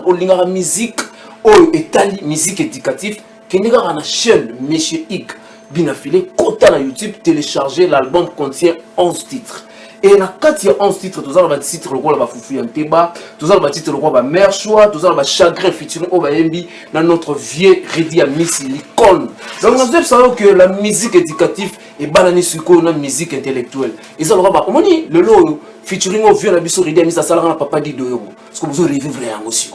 au lingara musique. Oh, Etali, musique éducative, qui n'est pas la chaîne Monsieur Ig Binafile, quota na YouTube, télécharger l'album contient 11 titres. Et na quand il y a 11 titres, tous les titres, le roi va Foufou Yanteba, tous les titres, le roi va Mère Choix, tous les chagrin featuring au Bayembi, dans notre vieux Redi à Miss l'icône. Donc nous devons savoir que la musique éducative est bananie sur la musique intellectuelle. Et ça le roi va, on dit, le lot featuring au vieux Nabiso Redi à Miss, ça la papa dit 2 €. Parce que vous avez rêvé vraiment aussi.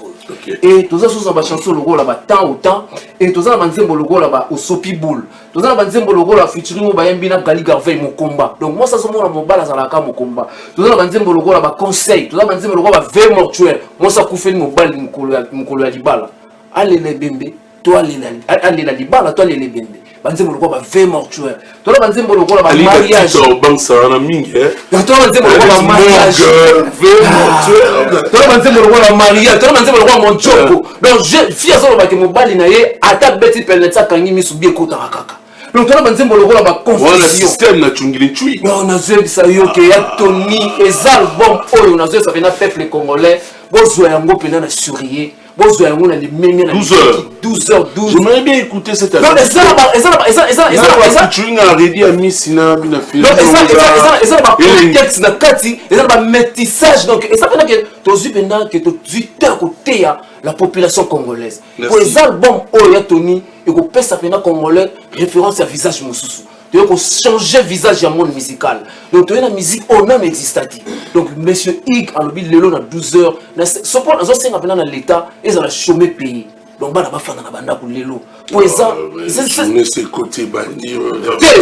Et tous les chansons logo là-bas temps au temps et tous les banzembo logo là-bas au Sopi Boule tous les banzembo logo là featuring au Bayembi na Gali Garvey mon combat donc moi ça se montre mon bala za mon combat tous les banzembo logo là-bas conseil tous les banzembo logo là veille mortuaire moi ça couffe mon bal mukolo ya libala allez les bembe toi allez la libala toi allez les bembe banzembo logo là veille mortuaire tous les banzembo logo là mariage banque ça na mingi toi banzembo logo là mariage veille mortuaire toi banzembo logo là mariage toi banzembo logo mon joko donc je fia zo ba ke mobali na ye ata beti penetsa kangi misubi ekota kaka donc toi banzembo logo là ba confusion voilà système na chungili chui non na zeli sa yo ke ya Tony ezal bon oyo na zeli ça fait na peuple congolais bozwa yango pena na sourier bozwa yango na limenge na 12h12 j'aimerais bien écouter cette non ça tu n'as ready à Missina Binafile et ça va contexte na kati et ça va métissage donc et ça fait que tozu pendant que tu à côté la population congolaise pour les albums oyo ya Tony et ko pesa pendant congolais référence à visage mosusu donc on changer visage du monde musical donc tu as la musique au même existati donc monsieur Ig a le lelo na 12h na sopon na zo senga pendant l'état et ça la chômer pays donc bana bafana na banda ku lelo pour ça c'est côté bandir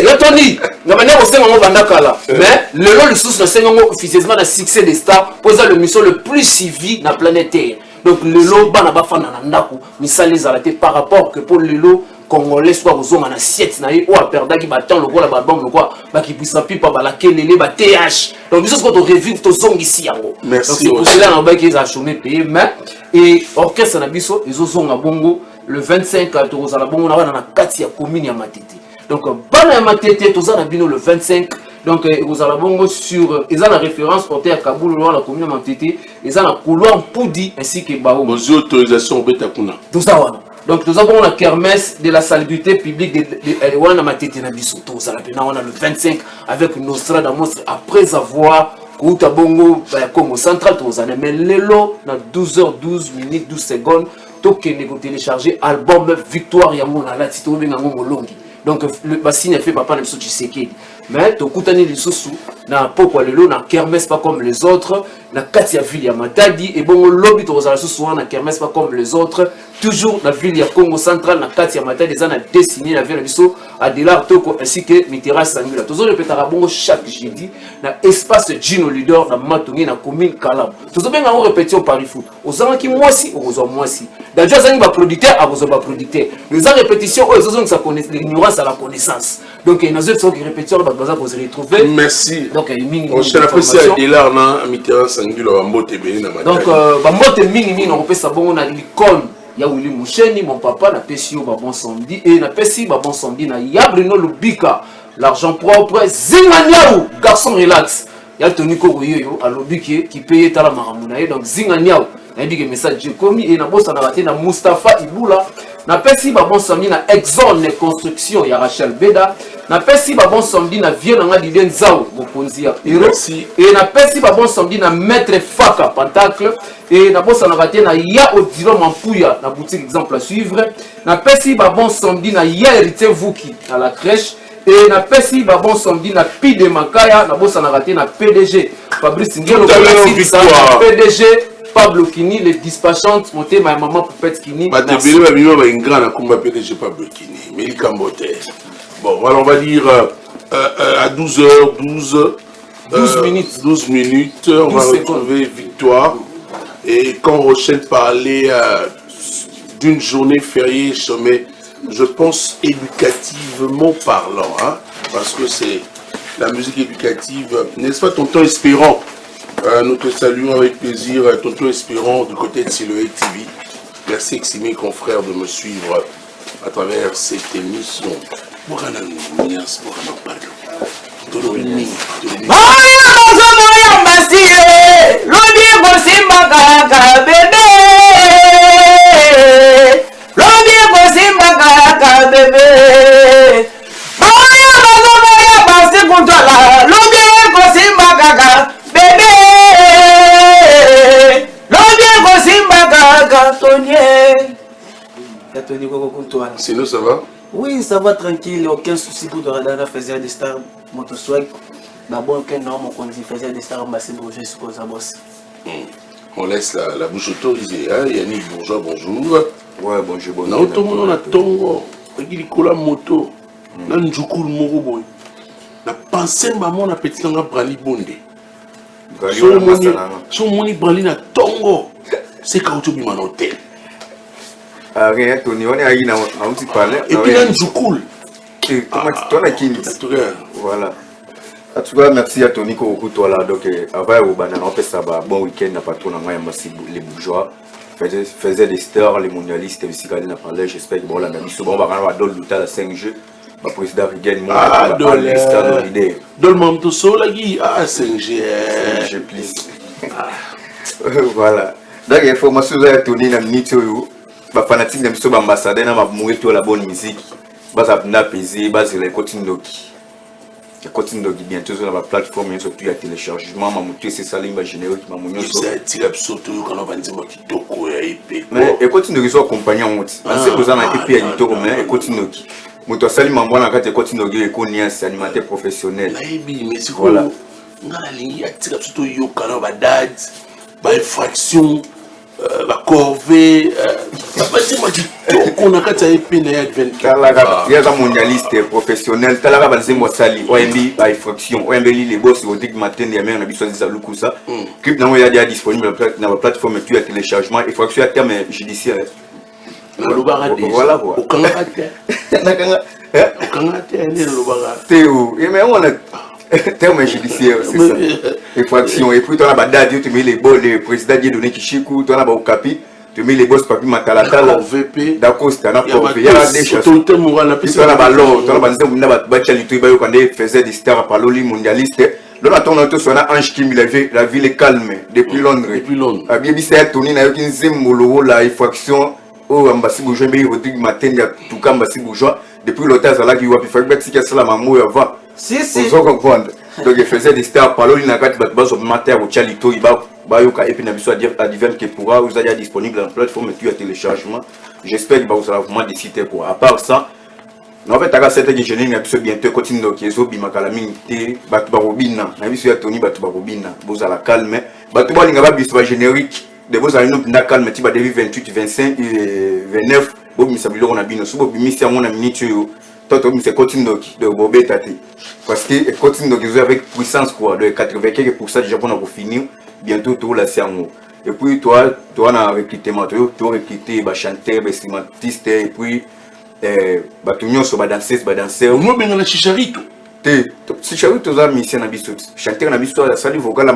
ya Tony na banda ko senga mo banda kala mais lelo le sous na senga mo officiellement na succès des stars pour ça le mission le plus suivi na planète Terre donc lelo bana bafana na ndaku misali zalate par rapport que pour lelo Congolais soit aux hommes en assiette naïe ou à perdre qui battant le roi la babam le quoi bah qui puisse plus pas la kelele bah TH donc nous quand on revive tous zong ici en gros merci donc c'est pour cela on va qu'ils a chômé payé mais et orchestre na biso ils ont à bongo le 25 à Toros à la bongo on a na kati ya commune ya Matete donc bana ya Matete tous na bino le 25 donc vous allez bongo sur ils ont la référence portée à Kaboul loin la commune ya Matete ils ont la couloir Poudi ainsi que Bao vos autorisations betakuna tout ça voilà. Donc nous avons la kermesse de la salubrité publique de Wana Matete na biso tous à la pena on a le 25 avec Nostradamus après avoir Kouta Bongo Congo central tous année mais lelo na 12h12 minutes 12 secondes to que négo télécharger album Victoire ya mona la tito benga ngo longi donc le bassine fait papa na biso Tshisekedi mais to kutani lisusu na pokwa lelo na kermesse pas comme les autres na katia ville ya Matadi et bongo lobby to za lisusu na kermesse pas comme les autres toujours la ville ya Congo central na katia Matadi za na dessiné la ville na biso Adela Toko ainsi que Mitterrand Sangula toujours répétera bongo chaque jeudi na espace Gino Leader na Matongi na commune Kalam toujours benga on répétition par foot ozanga ki mwasi ozo mwasi d'ailleurs zanga ba producteur abozo ba producteur les répétitions ozo ça connaît l'ignorance à la connaissance donc il y a des autres répétitions baza ko se retrouver merci donc on cherche apprécié Adela na Mitterrand Sangula ba mbote beni na Matadi donc ba mbote mingi on repesa bongo na l'icône ya Willy Moucheni mon papa na pesio ba bon samedi et na pesi ba bon samedi na ya Bruno Lubika l'argent propre Zinganyao garçon relax ya Tony Kokoyo à Lubiki qui paye tala maramuna donc Zinganyao na big message commis et na bossa na baté na Mustafa Ibula na pesi ba bon samedi na Exxon Construction ya Rachel Beda na pesi ba bon samedi na vieux na nga Didier Nzao mokonzi ya Piro. Merci. Et na pesi ba bon samedi na maître Faka Pentacle et na bossa na raté na ya Odilo Mampuya na boutique exemple à suivre. Na pesi ba bon samedi na ya Héritier Vuki à la crèche. Et na pesi ba bon samedi na Pi de Makaya na bossa na raté na PDG Fabrice Ngelo PDG Pablo Kini les dispatchantes monté ma maman Poupette Kini. Bah t'es bien bah une grande combat PDG Pablo Kini mais il cambote. Bon alors on va dire à 12h12 12 minutes on va retrouver Victoire et quand Rochelle parlait d'une journée fériée sommet je pense éducativement parlant hein, parce que c'est la musique éducative n'est-ce pas tonton Espérant. Nous te saluons avec plaisir, Tonton Espérant du côté de Siloé TV. Merci Eximé confrère de me suivre à travers cette émission. Sinon ça va? Oui, ça va tranquille, aucun souci pour de radar faisait des stars motoswag. D'abord, aucun nom, on faisait des stars massées bourgeois sur les boss. On laisse la bouche autorisée, hein? Yannick Bourgeois, bonjour. Ouais, bonjour, bonjour. Non, tout le monde a tongo. Il y a moto. Là, nous jouons le moro boy. La pensée maman na petit nga brali bonde. So moni brali na tongo. C'est quand tu biman hôtel. Ah rien Tony, on est à Ina, on t'y parle. Et puis là nous cool. Comment tu t'en as qui? Voilà. En tout cas, merci à Tony Koko toi là. Donc avant au banana on fait ça bon week-end n'a pas trop na moi les bourgeois. Faisait des stars, les mondialistes aussi quand on a parlé, j'espère que bon la même souvent on va avoir d'autres luttes à 5 jeux. Ma président Rigen moi dans l'idée. Dans le même tout ça là qui 5G. 5G plus. Voilà. Donc information à Tony na minito ba fanatique de Mso ambassadeur na mourir tout la bonne musique. Basa na peser, basa les contindoki. Les contindoki bientôt sur la plateforme surtout à téléchargement, ma moto c'est ça l'image générique ma mounio. C'est tiré surtout quand on va dire qui toko ya épée. Mais et contindoki soit accompagné en moti. C'est pour ça na épée à litoro mais et contindoki. Moto sali mambo na kati contindoki et konia c'est animateur professionnel. Mais c'est quoi là? Ngala lingi atira surtout yo kana ba dad, ba infraction. La corvée, on a qu'à épée na 24. Il y a un mondialiste professionnel. Tu as la base de sali, OMB by fraction, OMB les boss au dig matin il y a même habitué à Lukusa. Clip non il y a disponible dans la plateforme tu as téléchargement et fraction à terme judiciaire. Voilà quoi. Au Canada. Au Canada, t'es où? Et mais on a terme judiciaire, c'est ça. Effraction. Et puis, tu as la date, tu mets les boss, le président qui a donné Kishiku, tu as la Okapi, tu mets les boss papi Matalatala, d'accord, tu as la il y a des choses. Tu as la ballon, tu as la bande, tu faisait des stars par l'oli mondialiste. Là, on a tous un ange qui la ville est calme depuis Londres. Depuis Londres. A bien dit, Tony n'a aucun symbole, la effraction. Oh, Ambassi Bourgeois, mais Rodrigue Matin, il y a tout cas Ambassi Bourgeois. Depuis l'hôtel, ça là qui va faire que si c'est la maman avant. Si. Vous comprendre. Donc il faisait des stars par l'eau, il n'a qu'à battre au matin au Chalito, il va et puis il a divers qui pourra vous allez disponible dans la plateforme et puis à téléchargement. J'espère que vous allez vraiment décider quoi. À part ça, en fait, à cette que je n'ai pas bientôt continuer donc ils ont bima calamité, battu barobina. On a vu sur Tony battu barobina. Vous allez calmer. Battu balinga ba générique. De vous allez nous na calme tu vas début 28, 25 et 29. Bon, mais ça veut dire on a bien sous bon, mais c'est à mon minute. Toi, c'est continue de Bobé Tati. Parce que continue de jouer avec puissance quoi. De 80% déjà pour finir. Bientôt, tout là, c'est en haut. Et puis, toi, tu as un recrutement. Tu as recruté des chanteurs, des instrumentistes. Et puis, tu as des danseurs. Moi, je suis un chicharito. Chicharito, tu as mis un abistot. Chanteur, un abistot, ça dit vocal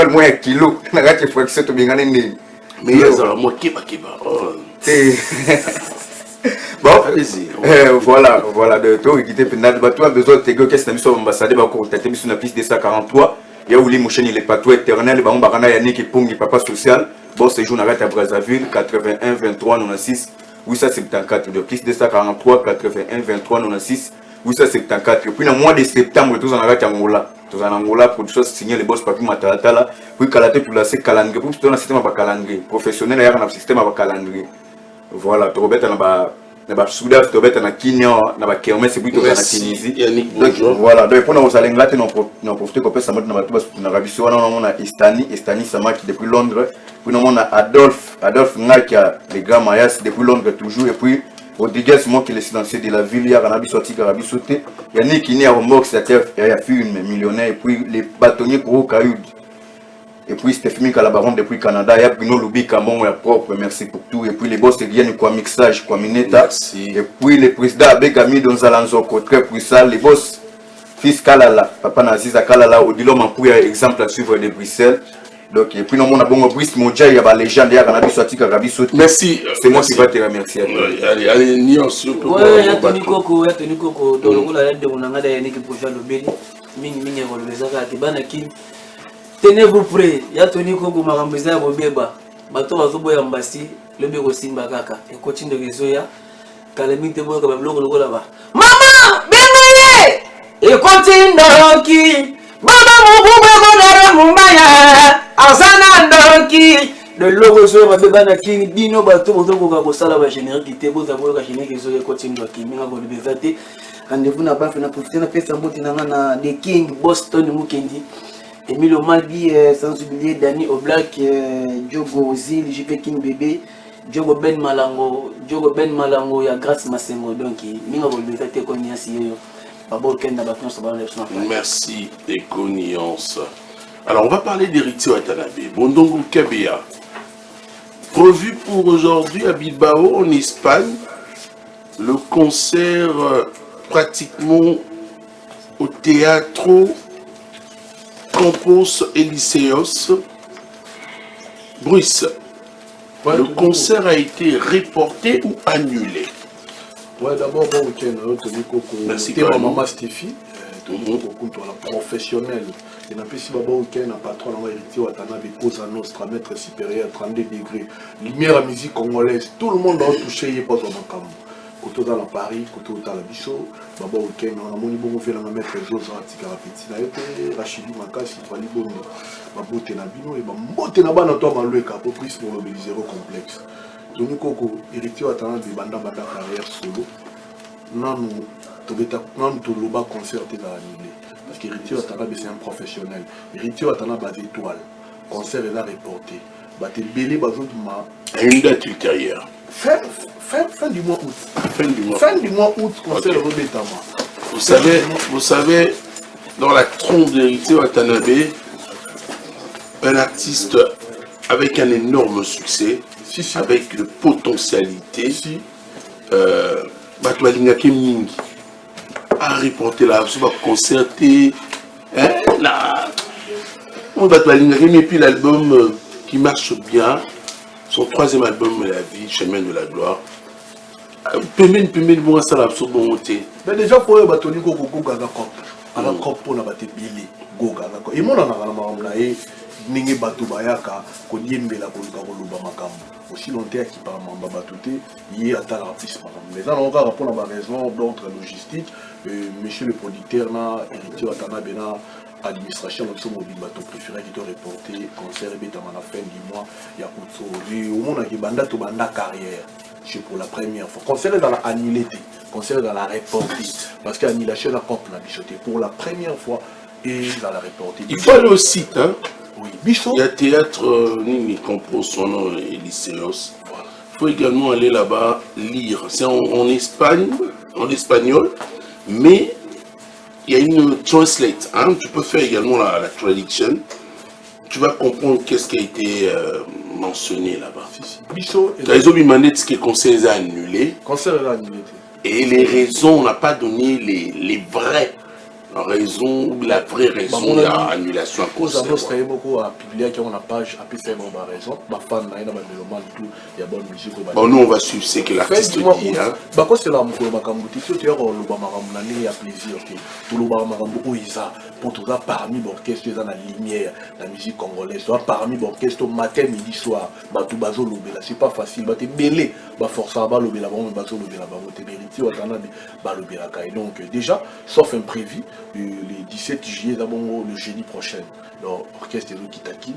moins un kilo. Tu as raté fraction, tu as bien gagné. Mais il y a moi qui va. Bon, voilà, de tout quitter pendant tu as besoin de te que c'est une ambassadeur va contacter sur la piste de 143. Il y a où les mouchens les patrouilles éternels, bah on barana Yannick Pongi papa social. Bon séjour à Brazzaville 81 23 96 874 de piste de 143 81 23 96 874. Puis dans le mois de septembre, tous en arrêt Angola. Tous en Angola pour tous signer les boss papier Matalatala. Puis Kalaté pour la calendrier. Pour tout un système à calendrier. Professionnel, il y a un système à calendrier. Voilà, tu Robert na Soudan, tu Robert na Kenya, na Kermesse, c'est plutôt na Tunisie. Voilà, donc pour nous aller là, nous profiter qu'on peut s'amuser dans Arabie Saoudite, on a Estani Sama qui depuis Londres. Puis nous on a Adolphe Nga qui a les gars Mayas depuis Londres toujours. Et puis Rodriguez, moi qui est le silencieux de la ville, il y a Arabie Saoudite, Arabie Saoudite. Il y a Nick qui est à Romox, il y a une millionnaire. Et puis les bâtonniers Gros Caïd. Et puis Stéphanie Calabaron depuis Canada, il y a Bruno Loubi Camon, propre, merci pour tout. Et puis les boss viennent quoi mixage, quoi mineta. Et puis le président Abegami Donzalanzoko, très puissant. Les boss fils Kalala, papa Naziza Kalala, Odilo Mampouya, exemple à suivre de Bruxelles. Donc, et puis nous avons bon Brice Modja, il y a la légende, il y a Arabi Sauti. Merci. C'est moi qui vais te remercier. Allez, Nion, s'il vous plaît. Oui, il y a Tony Coco, dans le coup, la lettre de mon angada, il y a une équipe pour jouer le Béni. Ming, tenez-vous prêts, il y a Tony Coco, Marambeza, Robeba, Bato Azobo Yambasi, le bureau Simba Kaka, et coaching de Rézoya, Calamite Boy, comme le logo là-bas. Maman, bienvenue! Et continue d'Oki, Baba Mubaya, Asana d'Oki. Le logo sur ma bébana qui dino bateau, mon tour va bosser la générique qui était beau d'avoir la générique qui est continue d'Oki. Mais avant de bézater, rendez-vous n'a pas fait la profiter de faire sa botte dans des King Boston Mukendi. Emilio Malbi, sans oublier Danny Oblak, Diogo Ozil, JP King Bébé, Diogo Ben Malango, il y a Grâce Massengo. Donc, minga volbezate konya siyo. Babo Kenda Bakon Sabana Lepson. Merci, Éco-Nuance. Alors, on va parler d'Héritio Watanabe. Bondongo Kabea. Prévu pour aujourd'hui à Bilbao, en Espagne, le concert pratiquement au Teatro Campos Elíseos, Bruce. Le concert a été reporté ou annulé? Ouais, d'abord, bon week-end, Tony Coco. Merci, ma maman Stéphie, Tony Coco, la professionnelle. Et n'a plus bon week-end, un patron, on va hériter Watanabe, Cosa Nostra, maître supérieur, 32 degrés. Lumière à musique congolaise, tout le monde a touché, il n'y a pas de macam. Côté dans la Paris, côté dans la Bichot, Baba week-end, on a mon bon fait la maître Zosa, Tikarapeti, na été, Rachidi Makasi, Fali Bono, Babote Nabino, et Babote Nabana, toi, Maloueka, pour plus pour le zéro complexe. Tony Coco, héritier Watanabe, Banda carrière solo. Non, tout le bas concert est annulé. Parce qu'héritier Watanabe, c'est un professionnel. Héritier Watanabe a des étoiles. Concert est là reporté. Baté belé, bazotuma. À une date ultérieure. Fin du mois août. Fin du mois août, concert Robetama. Vous savez, dans la trompe d'héritier Watanabe, un artiste avec un énorme succès, avec de potentialité, Batoualinga Mingi a reporté là, va concerter, on Batoualinga et puis l'album qui marche bien, son troisième album La Vie, Chemin de la Gloire. Mais déjà, pour eux, Tony Coco Gaga Cop. À la Cop, on a battu Billy Goga. Et mon anagamanae, Ninge Batu Bayaka, Kodiembe la Koluba Makam. Aussi longtemps qu'il parle de Batouté, il y a un artiste. Mais là, on va répondre à ma raison d'ordre logistique. Monsieur le producteur, héritier Watanabe, administration de son mobile bateau préféré qui doit reporter concert et à la fin du mois. Il y a au monde qui banda to banda carrière. C'est pour la première fois. Concert est dans la annulité, concert est dans la reportée. Parce qu'annulation la porte la bichoté pour la première fois et dans la reportée. Il faut aller au site, hein? Oui, Bichot. Il y a théâtre Nini compose son nom Elíseos. Voilà. Il faut également aller là-bas lire. C'est en Espagne, en espagnol, mais il y a une translate. Hein? Tu peux faire également la traduction. Tu vas comprendre qu'est-ce qui a été mentionné là-bas. Bichot. Ils ont demandé ce que le concert est annulé. Concert est annulé. Et les raisons, on n'a pas donné les vraies raison, la vraie raison de l'annulation à cause de ça. Beaucoup à publier qu'on a page à faire raison. Ma femme n'a pas de tout. Il y a bonne musique. Bon, nous on va suivre ce que l'artiste dit. Bah quoi c'est là mon makambuti. Tu as le bamaramnani à plaisir. Tout le bamarambu isa pour tout ça parmi l'orchestre dans la lumière, la musique congolaise. Soit parmi l'orchestre matin, midi, soir. Bah tout bazo lobela. C'est pas facile. Bah t'es belé. Bah forcément bah lobela. Bah on bazo lobela. Bah t'es mérité. Bah lobela. Donc déjà, sauf imprévu. Le 17 juillet, le jeudi prochain, l'orchestre de Kitakin.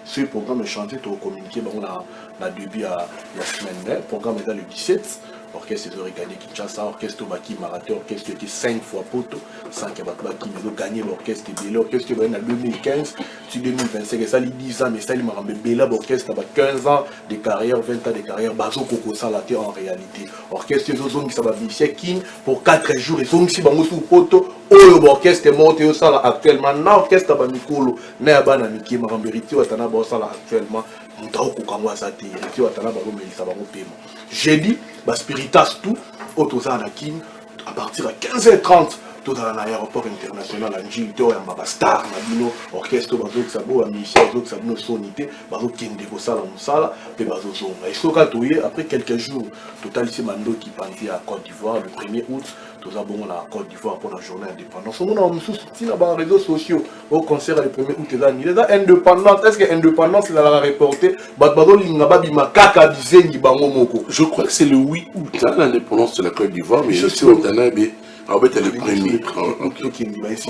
Ce programme est chanté, tu as communiqué, on a début à la semaine dernière. Le programme est dans le 17. Orchestre de Regagné Kinshasa, orchestre Baki Marathon, orchestre qui est 5 fois Poto, 5 Baki, mais ils ont gagné l'orchestre Bélé, l'orchestre qui est en 2015, sur 2025, et ça, il 10 ans, mais ça, il m'a ramené Bélé, l'orchestre avec 15 ans de carrière, 20 ans de carrière, Bazo Koko Salaté en réalité. Orchestre de Zone qui s'appelle Kin pour 4 jours, ils sont ici, Bango sous Poto, l'orchestre est monté au Sala actuellement, l'orchestre à Mikolo, Néabana Miki, Marambérité, Watana Bossala actuellement. Jeudi, Spiritas tout, Otoza Anakin, à partir de 15h30, tout dans l'aéroport international, Anjil, à Star, Nabino, orchestre, Bazo Xabo, Amicia, Bazo Xabo, Sonité, Bazo Kende, Bossala, Moussala, puis Bazo Zoma. Et Sokatouye, après quelques jours, total ici Mando qui partit à Côte d'Ivoire le 1er août. Tout ça, bon, la Côte d'Ivoire pour la journée indépendance. On a soutenu dans les réseaux sociaux au concert le 1er août. Il est indépendance. Est-ce que l'indépendance, il a reporté? Je crois que c'est le 8 août, l'indépendance de la Côte d'Ivoire, mais ici au Tanabe. En fait, elle est le premier. Prince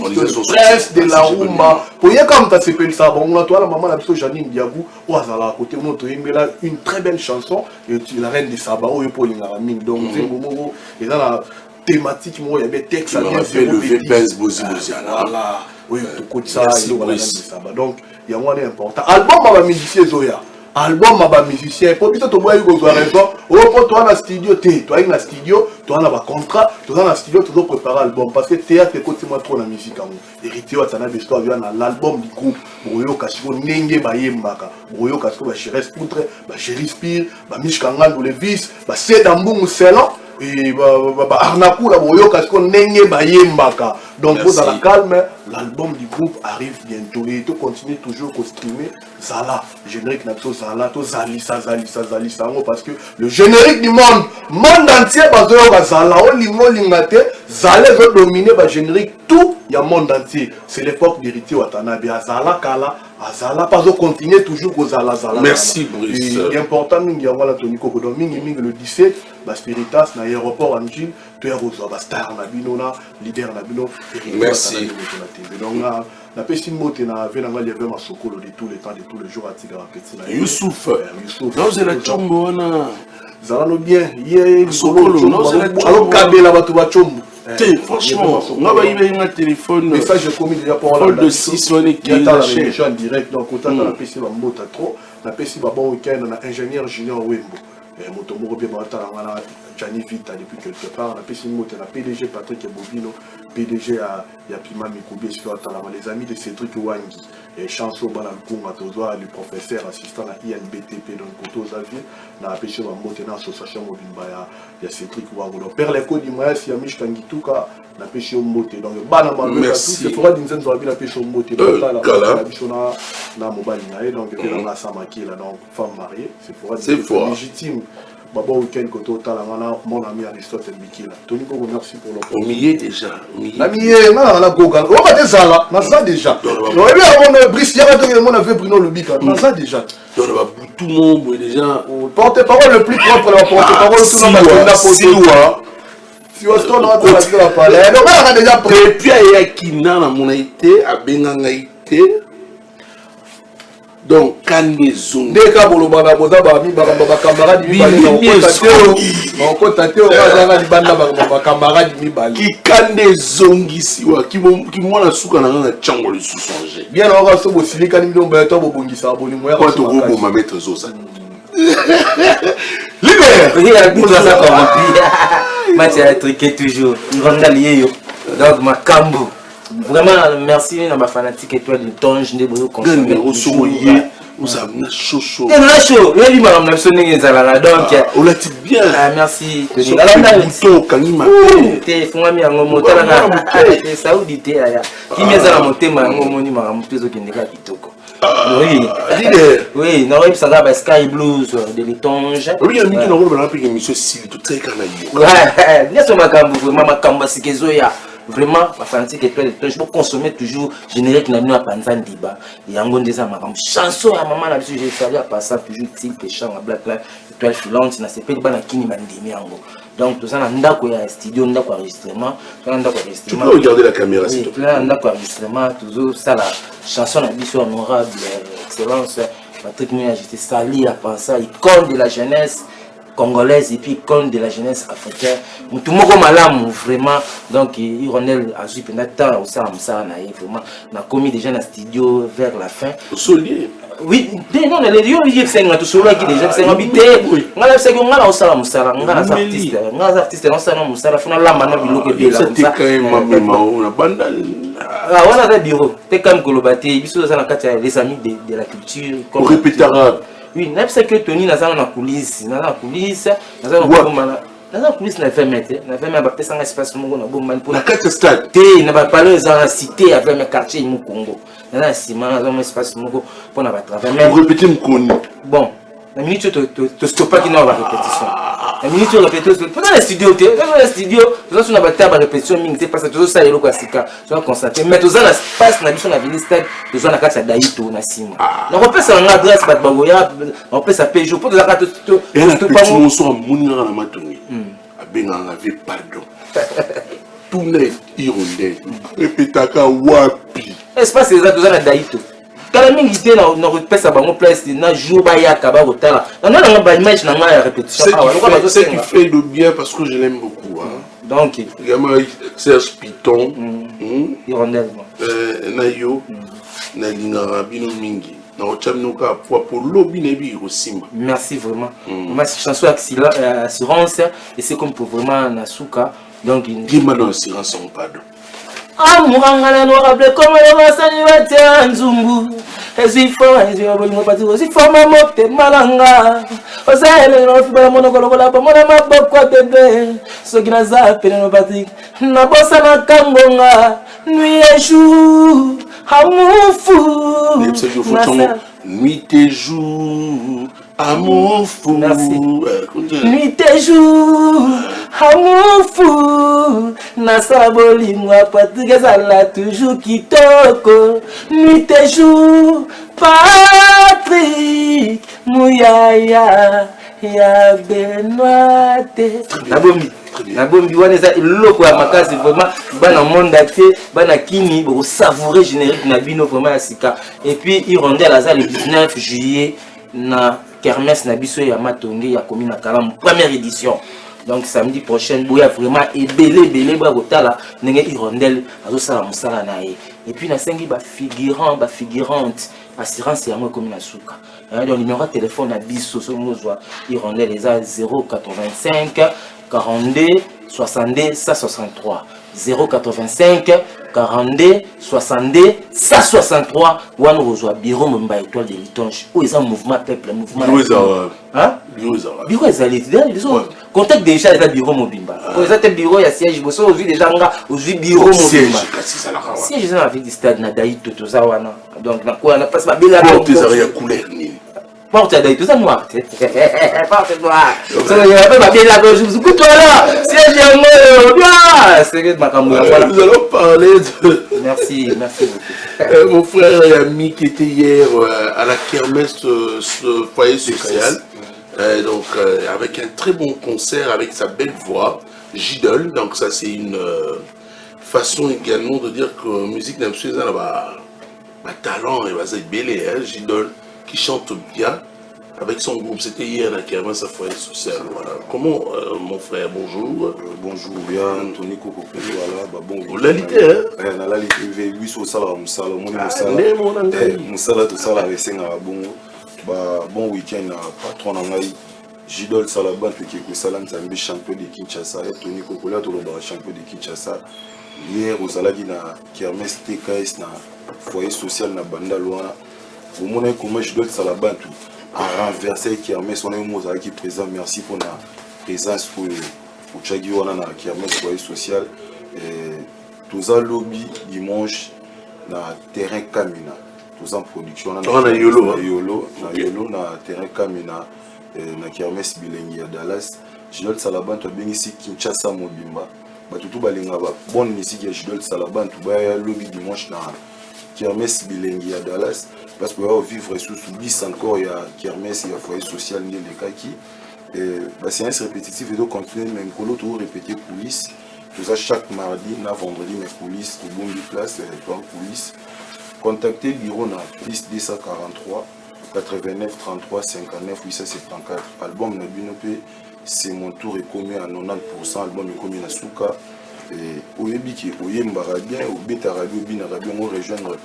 de la Rumba. Pour y comme tu s'appelles ça, bon, toi, la maman, la petite Janine Diabou, au hasard à côté, on a une très belle chanson, la reine de Saba, au Paul Ingaramine. Donc, c'est la thématique, moi, il y avait des textes. Je me rappelle le VPS Bozi. Voilà. Oui, tout côté ça, il y a la reine de Saba. Donc, il y a un important. Album, ma musicien Zoya. Album ma musicien pour que tu vois raison pour toi dans studio toi dans studio toi dans contrat toi dans studio tu dois préparer l'album parce que théâtre côté moi trop la musique en héritier wa sana histoire vient dans l'album du groupe boyo kasiko nenge bayembaka boyo kasiko ba Chérès Poutre ba Chéri Spire ba Mishkangando Levis ba Sedambou Selon et ba Arnakou la boyo kasiko nenge bayembaka donc vous dans la calme l'album du groupe arrive bientôt et tu continues toujours à streamer Zala, générique Nato Zala, to Zalisa, parce que le générique du monde entier, Zala, Lingate, Zala veut dominer le générique, tout, il y a le monde entier. C'est l'époque d'héritier Watanabe, Zala, Kala, Zala, pas au continuer toujours au Zala. Merci, Brice. C'est important, il y a un Tony Koko, le 17, Spiritas, dans l'aéroport Anjil, tu es au Star, leader Nabino, merci. Donc, la pessimiste moté na vena ngali avait ma sokolo de tous les temps de tous les jours à Tigara petit na Youssouf non c'est la chombo wana zalano bien yé sokolo non c'est la chombo alors kabela batu ba chombo franchement on va y mettre un téléphone message commis déjà pour la de 6 on est qui en direct donc autant la PC ba mbota trop la PC ba bon week-end na ingénieur junior Wembo moto moko bien batala ngana Gianni Vita depuis quelque part la PC moto la PDG Patrick Bobino PDG à Yapima Mikubi les amis de Cédric Wangi et Chanso Balankunga Tozoa le professeur assistant à INBTP donc Koto Xavier na PC ba moto na association Mobimba ya Cédric Wangi donc père les codes moi si Amish Kangituka na PC moto donc bana malwe c'est fora d'inzenzo abi na PC moto la bisona na mobile na donc dans la samaki là donc femme mariée c'est fora légitime Baba week-end que total mon ami Aristote Mikila. Tony Gogo merci pour le. Au milieu déjà. La milieu, non la Goga. On va déjà là, on ça déjà. On va bien avoir Brice, il y a tout le monde avait Bruno le Bic, on ça déjà. Donc tout le monde déjà. Porte-parole le plus propre la porte-parole tout le monde a posé loi. Si on se tourne à la palais, donc on a déjà prêt. Et puis il y a qui n'a la monaïté à Benangaïté. Donc, Kanezon. Dès que vous avez des camarades, qui Kanezon ici, qui m'ont la souka dans la chambre le sous-songé. Bien, on va se bosser quand nous avons dit ça. Quoi, tu vas me mettre Zosa. Libère! Mathieu a triqué toujours. Donc, ma cambo. Vraiment, merci à ma fanatique étoile de Tonge, de Boyo, consommer. Vous avez chaud. Et là, chaud. Oui, madame, nous sommes nés à donc. On l'a dit bien. Merci. Sur le bouton, Kanima. T'es fou, ami, en moto. T'es saoudité, là. Qui m'est à la montée, ma moni, ma moto, qui n'est pas kitoko. Oui, non, ça va, Sky Blues, de l'étange. Oui, il y a un mec qui n'a pas pu monsieur Sili, tout ça, il y a ouais, bien sûr, vraiment, ma camba, c'est que Zoya. Vraiment, ma fanatique étoile, je peux consommer toujours générique n'a pas panzan débat. Il y a un bon des amas, chanson à maman, là-dessus, j'ai fallu à passer toujours type chant à black là, étoile filante, n'a pas de kini mandemi en gros. Donc, tout ça, on a un studio, on a un enregistrement. Tu peux regarder la caméra, s'il te plaît. On a un enregistrement, toujours ça, la chanson à mission honorable, excellence. Patrick Mouya, j'étais sali à penser, icône de la jeunesse congolaise et puis icône de la jeunesse africaine. Tout le monde malam vraiment. Donc, Ironel a joué pendant temps au sein vraiment. On a commis déjà dans le studio vers la fin. Solier. Oui, non, les lieux, ils sont tous ceux qui déjà sont habités. On a fait que on a aussi la moussala, on a des artistes, on a des artistes, on a moussala, on a la mano bilo que bien là. C'était quand même on a bandal. Ah, on a des bureaux. T'es comme Kolobate, ils sont dans la carte les amis de la culture. On répète arabe. Oui, n'est pas que Tony n'a pas la coulisse, n'a la coulisse, n'a pas la coulisse n'a fait mettre, n'a fait mettre peut-être un espace mon na bomba pour la carte stade. Té n'a pas parlé dans la cité avec mes quartiers au Congo. N'a ciment dans un espace mon pour na pas travailler. Pour répéter mon connu. Bon, la minute tu stopper qui n'a pas répétition. La minute tu répéter pendant le studio dans le studio, tu as sur la bataille de répétition ming c'est parce que tout ça est local sika. Tu vas constater mais tu as l'espace na biso na ville stade, tu as na carte daïto na sima. Donc on peut ça en adresse bat bagoya, on peut ça payer pour de la carte tout pas mon son mounira na matoni. Abenga avait pardon. Tout net irondel. Répétaka wapi. Espace exact tu as na daïto. Quand même il était dans repère ça bango place na jour ba ya kaba hotala. On a dans ba image na ma répétition. C'est qui fait de bien parce que je l'aime beaucoup hein. Donc Serge Piton, Hirondelle. Nayo, Nalingara bino mingi. Na ochamnoka pour lobby nebi osima. Merci vraiment. Ma chanson assurance et c'est comme pour vraiment Nasuka. Donc il m'a dans assurance en pardon. Amurangala noirable comme le masani watia nzungu. Ezi bolingo pati ozi forma mote malanga. Ozaele no fibala monokolo kola pa mona maboko bébé. Soki na za pele no pati. Na bossa na kangonga. Nuit et jour. Amour fou. Nuit et jour. Amour fou. Merci. Nuit et jour. Amour fou. Nasa bolingo pati zala toujours kitoko. Nuit et jour. Patrick Mouyaya ya Benoît. La bombe wana eza eloko ya makasi vraiment bana monde acté bana kini bo savourer générique na bino vraiment ya sika et puis Hirondelle aza le 19 juillet na kermesse na biso ya Matonge ya commune na Kalamu première édition. Donc samedi prochain boya vraiment belé ba kotala ndenge Hirondelle azosala musala na ye et puis na sengi ba figurante assurance ya moi comme na suka. Donc numéro de téléphone na biso so mozwa Hirondelle eza 085 42 62 163 085 42 62 163 wana rozwa bureau momba étoile de l'étanche où ils ont mouvement peuple mouvement bureau ezali contact déjà les bureau mobimba ils ont bureau ya siège boso aujourd'hui déjà nga aujourd'hui bureau mobimba siège dans la ville du stade na daïto toza wana donc na quoi na passe ba bela porte ya couleur ni porte daïto ça noir porte noir ça il y a pas bien là je vous écoute là siège en moi c'est makambo voilà nous allons parler de merci beaucoup mon frère et ami qui était hier à la kermesse ce foyer social donc avec un très bon concert avec sa belle voix Gidol donc ça c'est une façon également de dire que musique n'a pas talent et va être belé Gidol qui chante bien avec son groupe. C'était hier la kermesse à foyer social. Voilà. Comment, mon frère, bonjour. Bonjour, bien, Tony Coco. Voilà, bon. Vous l'alité, hein? On a l'alité, oui, sur ça, Moussala, tout ça, avec bon week-end, patron en Aïe. Gidol Salaban, qui est Salam champion de Kinshasa, Tony Coco, là, champion de Kinshasa. Hier, au Salagi, na kermesse TKS, na foyer social, na Banda Loana. au monde comment je dois ça là-bas tout à renverser qui remet son mot qui présent merci pour la présence pour Tchagi wana na qui remet foyer social tous ça lobby dimanche na terrain Kamina tous en production na yolo na terrain Kamina na kermesse bilengi ya Dallas Jidol Salaban to bengi si Kinshasa mobimba batutu balinga ba bon ici que Jidol Salaban to ba lobby dimanche na kermesse bilengi ya Dallas parce que va vivre sous 10 encore ya kermesse ya foyer social ni les kaki bah c'est un répétitif et donc continuer même colo toujours répéter police tout ça chaque mardi na vendredi mes police au bon place plan police contacter le bureau na plus 243 89 33 59 874 album na binope c'est mon tour est commis à 90% album est commis na souka et oyebiki oyembara bien au beta radio bina radio on rejoindre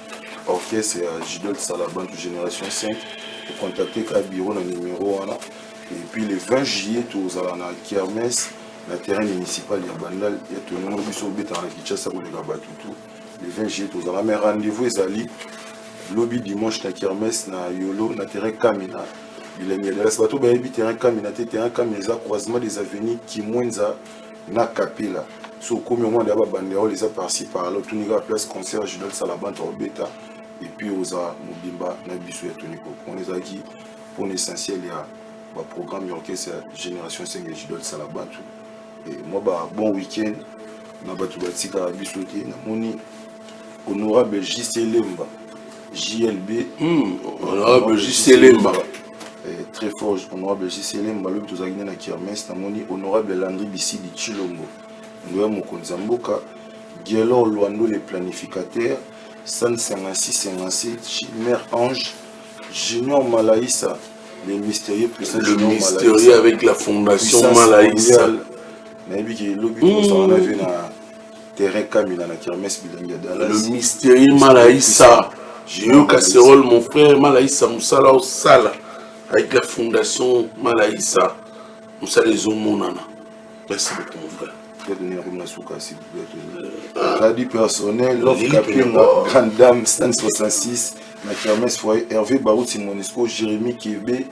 orchestre à Jidol Salaban de génération 5 pour contacter le bureau na numéro 1 et puis le 20 juillet tous à la kermesse na terrain municipal ya Bandal et tout le monde biso beta na Kinshasa ko le gabatutu le 20 juillet tous à la mais rendez-vous ezali lobby dimanche na kermesse na yolo na terrain Kamina bilengi de la bato ba yebi terrain Kamina terrain Kamina croisement des avenues Kimwenza na Kapela so comme au moins d'aba bandérole les a par-ci par là tout niga place concert Jidol Salaban Robeta et puis oza mobimba na biso ya Toniko on les a dit pour l'essentiel il y a ba programme orchestre génération 5 et Jidol Salaban et moi ba bon week-end na bato batika biso te na moni honorable JC Lemba JLB, honorable JC Lemba. Très fort, honorable JC Lemba, le tout agné na kermesse, namoni honorable Landry Bissidi Chilombo, Noé Mokonzamboka, Guélor Luando les planificateurs, 156 57, Chimère Ange, Junior Malaïssa, les mystérieux puissants. Le mystérieux avec la fondation Malaïssa. Nabi qui est le but de ça, on avait na terrain Kamina na kermesse bilingue Dallas. Le mystérieux Malaïssa. J'ai eu casserole, mon frère Malaïssa Moussala au Sala, avec la fondation Malaïssa Moussala Zomonana. Merci beaucoup, mon frère. Je vais donner un souka s'il vous plaît. Radio personnel, l'offre capée, grande dame, 166, la kermesse foyer, Hervé Barou Simonesco, Jérémy Kébé,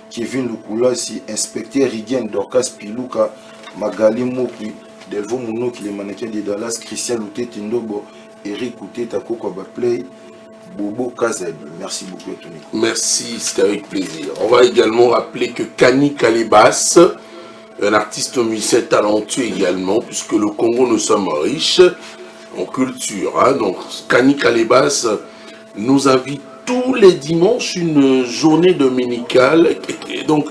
Kevin Lukula, si inspecteur Rigien, Dorcas Pilouka, Magali Mokwi, Delvo Mouno, qui est mannequin de Dallas, Christian Louté Tindobo, Eric Kouté, Tako Kwabaplay. Bobo Kazed, merci beaucoup Tony. Merci, c'était avec plaisir. On va également rappeler que Kani Kalebas, un artiste musicien talentueux également, puisque le Congo nous sommes riches en culture. Hein. Donc Kani Kalebas nous invite tous les dimanches une journée dominicale, et donc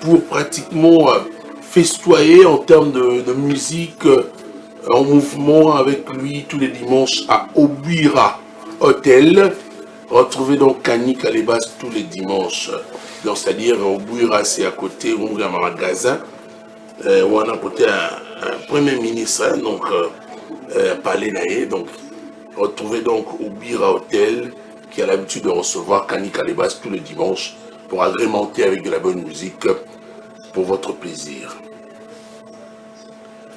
pour pratiquement festoyer en termes de musique en mouvement avec lui tous les dimanches à Obira Hôtel. Retrouvez donc Kani Kalebas tous les dimanches. Donc c'est-à-dire au Bouira, c'est à côté, on a un magasin où on a côté un premier ministre, hein, donc Palais Naé. Donc retrouvez donc au Bouira Hôtel qui a l'habitude de recevoir Kani Kalebas tous les dimanches pour agrémenter avec de la bonne musique pour votre plaisir.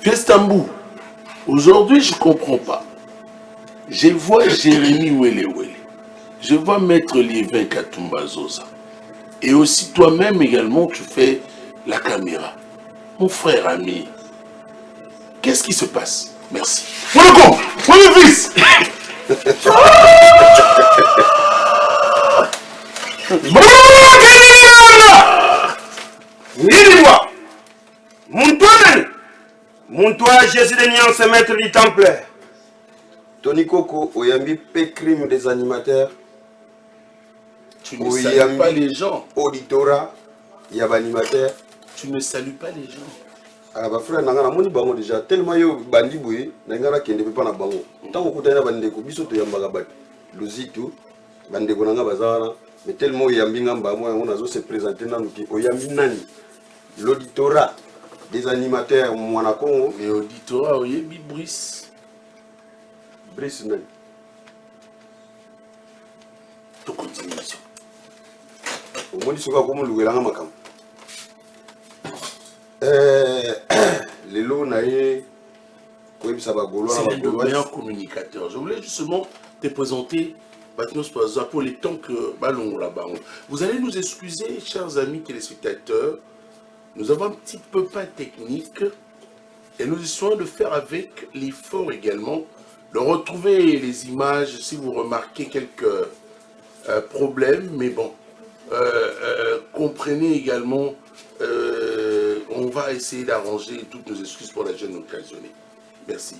Fiestambou, aujourd'hui je ne comprends pas. Je vois Jérémy Wele. Je vois Maître Liévin Katumba Zoza. Et aussi toi-même également, tu fais la caméra. Mon frère ami, qu'est-ce qui se passe? Merci. Mon fils. Dis-moi, mon toi, Jésus de Nian, ce maître du temple. Tony Coco, Oyambi, P crime des animateurs. Tu ne salues pas les gens. Auditorat, il y a animateur. Tu ne salues pas les gens. Ah bah frère, nangana moni bango déjà tellement yo bandi boye, nangana kende pe na bango. Tango kutana bande ko biso to yamba gabat. Luzitu bande ko nanga bazana, mais tellement yambi ngamba moi on a se présenter nanu ki oyambi nani. L'auditorat des animateurs mwana Congo, mais auditorat oyebi Brice. Brice nani. To continuation. Omoni soka ko mulugela makam. C'est le meilleur communicateur. Je voulais justement te présenter pour les temps que ballon là-bas. Vous allez nous excuser, chers amis téléspectateurs. Nous avons un petit peu pain technique et nous essayons de faire avec l'effort également de retrouver les images si vous remarquez quelques problèmes. Mais bon, comprenez également, on va essayer d'arranger toutes nos excuses pour la gêne occasionnée. Merci.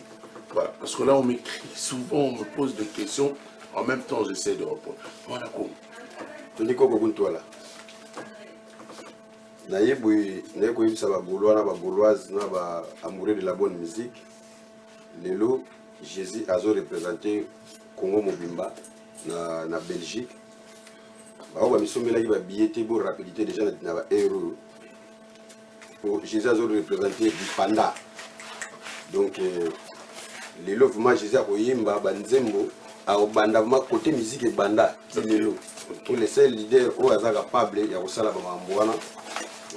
Voilà. Parce que là, on m'écrit souvent, on me pose des questions. En même temps, j'essaie de répondre. Voilà comment. Tony Koko Kuntuala. Nayebu ça va Gaulois, na Gauloise, na ba amoureux de la bonne musique. Lelo, Jésus a représenté Congo Mobimba na Belgique. Ba ba misomela ki ba billet pour rapidité déjà na ba héros. Jésus a représenté du Panda. Donc lelo vraiment Jésus a koyemba banzembo a banda vraiment côté musique et banda lelo. Pour les seuls leaders au hasard capable ya kosala ba mambwana.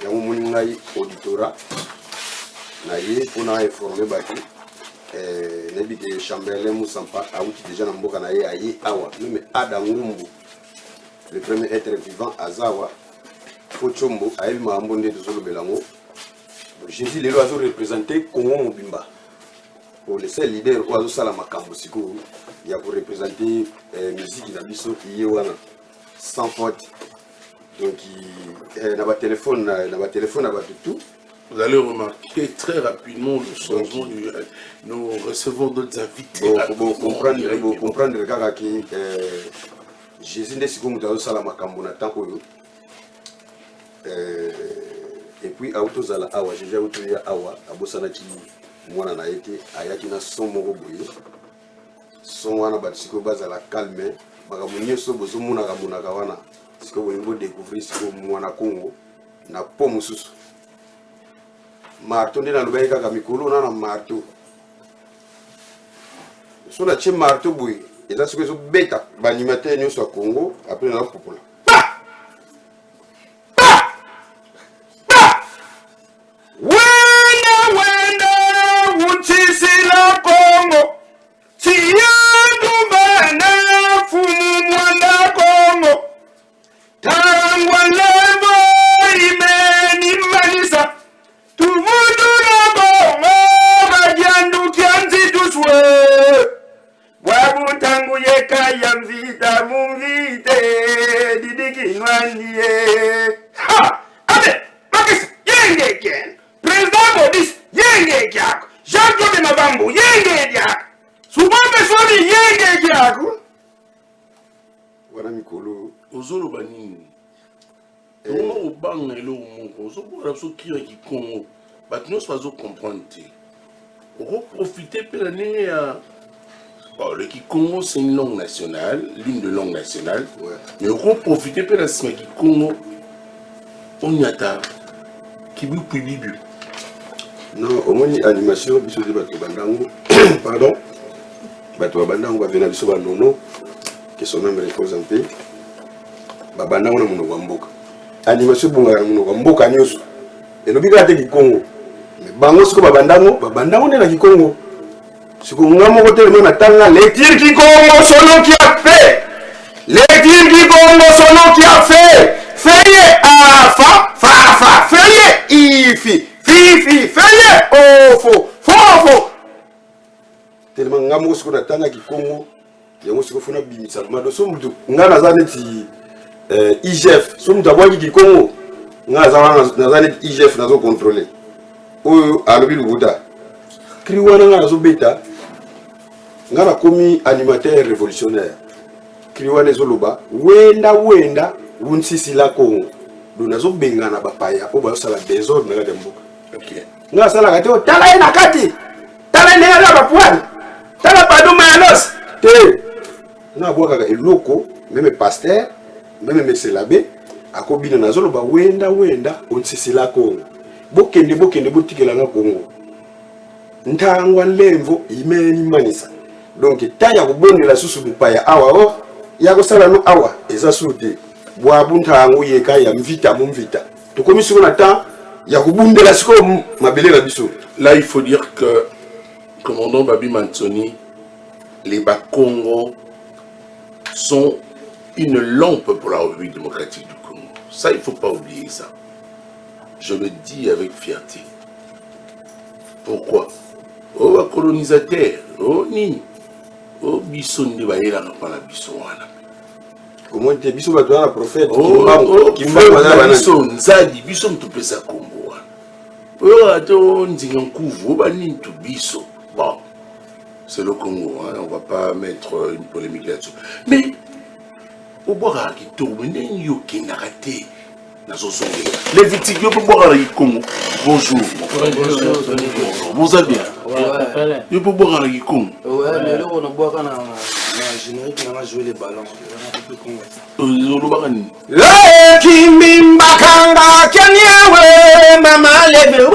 Yango moni ngai auditorat na ye pona informer baki nebi ke Chamberlain Moussampa a outi déjà na mboka na ye aye awa même Ada Ngumbu le premier être vivant azawa Fochombo a il mambo nde tozolo belango Jésus lelo azo représenter Congo Mobimba pour les seuls leaders oazo sala makambo siko ya pour représenter musique na biso ye wana sans faute. Donc, dans ma téléphone, tout. Vous allez remarquer très rapidement le changement. Nous recevons d'autres invités. Pour comprendre le cas qui Jésus n'est pas comme Salama Kambonata. Et puis, à Autozala Awa, j'ai déjà oublié Awa, à Bossanaki, moi, na été, Ayaki na son moroboye. Son wana batsiko bazala calme, bagamunye so bozomuna kamuna kawana. Ce que vous voulez découvrir, c'est que vous avez Congo, na pomme sous. Marteau, dans le baïka kamikolo, on a un marteau. Si on a un marteau, et là, ce que vous bête, l'animateur est au Congo, après on a un popula. Wenda, Wuchisi la Congo, Tiyandumana, Fumu Mwanda Congo. Tangwa lebo imeni manisa Tumudu na bongo Bajandu kianzi tuswe Wabu tangu yeka ya mvita mumvite Didiki nwandie Ha! Ade! Makisa! Yenge ken! President Modis! Yenge kyako! Jean-Claude Mabambo! Yenge kyako! Subambe Soni! Yenge kyako! Wana mikolo Ozolo banini. Comment au bang et l'eau mon ozo pour la so qui qui Congo. Bah nous pas au comprendre. On profiter pour l'année à le Congo c'est une langue nationale, l'une de langue nationale. Mais on profiter pour la semaine qui Congo. On y attend. Qui bu puis bibu. Non, au moins animation biso de bato bandango. Pardon. Bato bandango va venir biso bandono. Qui sont même représentés. Babanda na muno wamboka. Animation bunga na muno wamboka nyoso. Et le bigate ki Congo. Mais bango siko babanda ne na ki Congo. Siko ngamo ko tellement na tanga les tirs qui Congo solo qui a fait. Les tirs qui Congo solo qui a fait. Feye afa fa feye ifi fifi feye fofo. Tellement ngamo siko na tanga ki Congo. Yango siko funa bimisa mado so mutu ngana za neti IGF so mutu abwaki ki Congo ngana za neti IGF nazo contrôler oyo alobi lubuta kriwana ngana zo beta ngana komi animateur révolutionnaire kriwana ezoloba wenda wunsisi la Congo do nazo bengana bapaya po ba sala désordre na mboka. OK. Ngana sala kati o tala ina kati tala ndenge za bapwani tala paduma ya nos te na boka eloko même pasteur même monsieur l'abbé akobina nazolo ba wenda onsisila Congo bokende botikela na Congo ntangwa lemvo imeni manisa donc taya kubondela susu bipaya awa o yakosala no awa eza sute bwabu ntango yeka ya mvita tukomisi kona ta ya kubundela siko mabele na biso. Là il faut dire que commandant Babi Mantsoni les Bakongo sont une lampe pour la République démocratique du Congo. Ça, il ne faut pas oublier ça. Je le dis avec fierté. Pourquoi? Oh, colonisateur, oh, nini, oh, bisson de baïla n'a pas la bisson. Comment tu es bisson, tu as un prophète qui m'a bisson, Zadi, bisson, tu peux ça Congo. Oh, attends, on dit un couvre, on dit tout bisson. Bon, c'est le Congo, hein, on ne va pas mettre une polémique là-dessus. Mais, au boire qui tourne, il y a aucun arrêté. Les victimes, vous pouvez boire avec Congo. Bonjour. Bonjour. Vous allez bien? Vous pouvez boire avec Congo. Ouais, mais là, on a boire dans la générique, on a joué les ballons. Kimbimbakanga Kenyawe Mama leve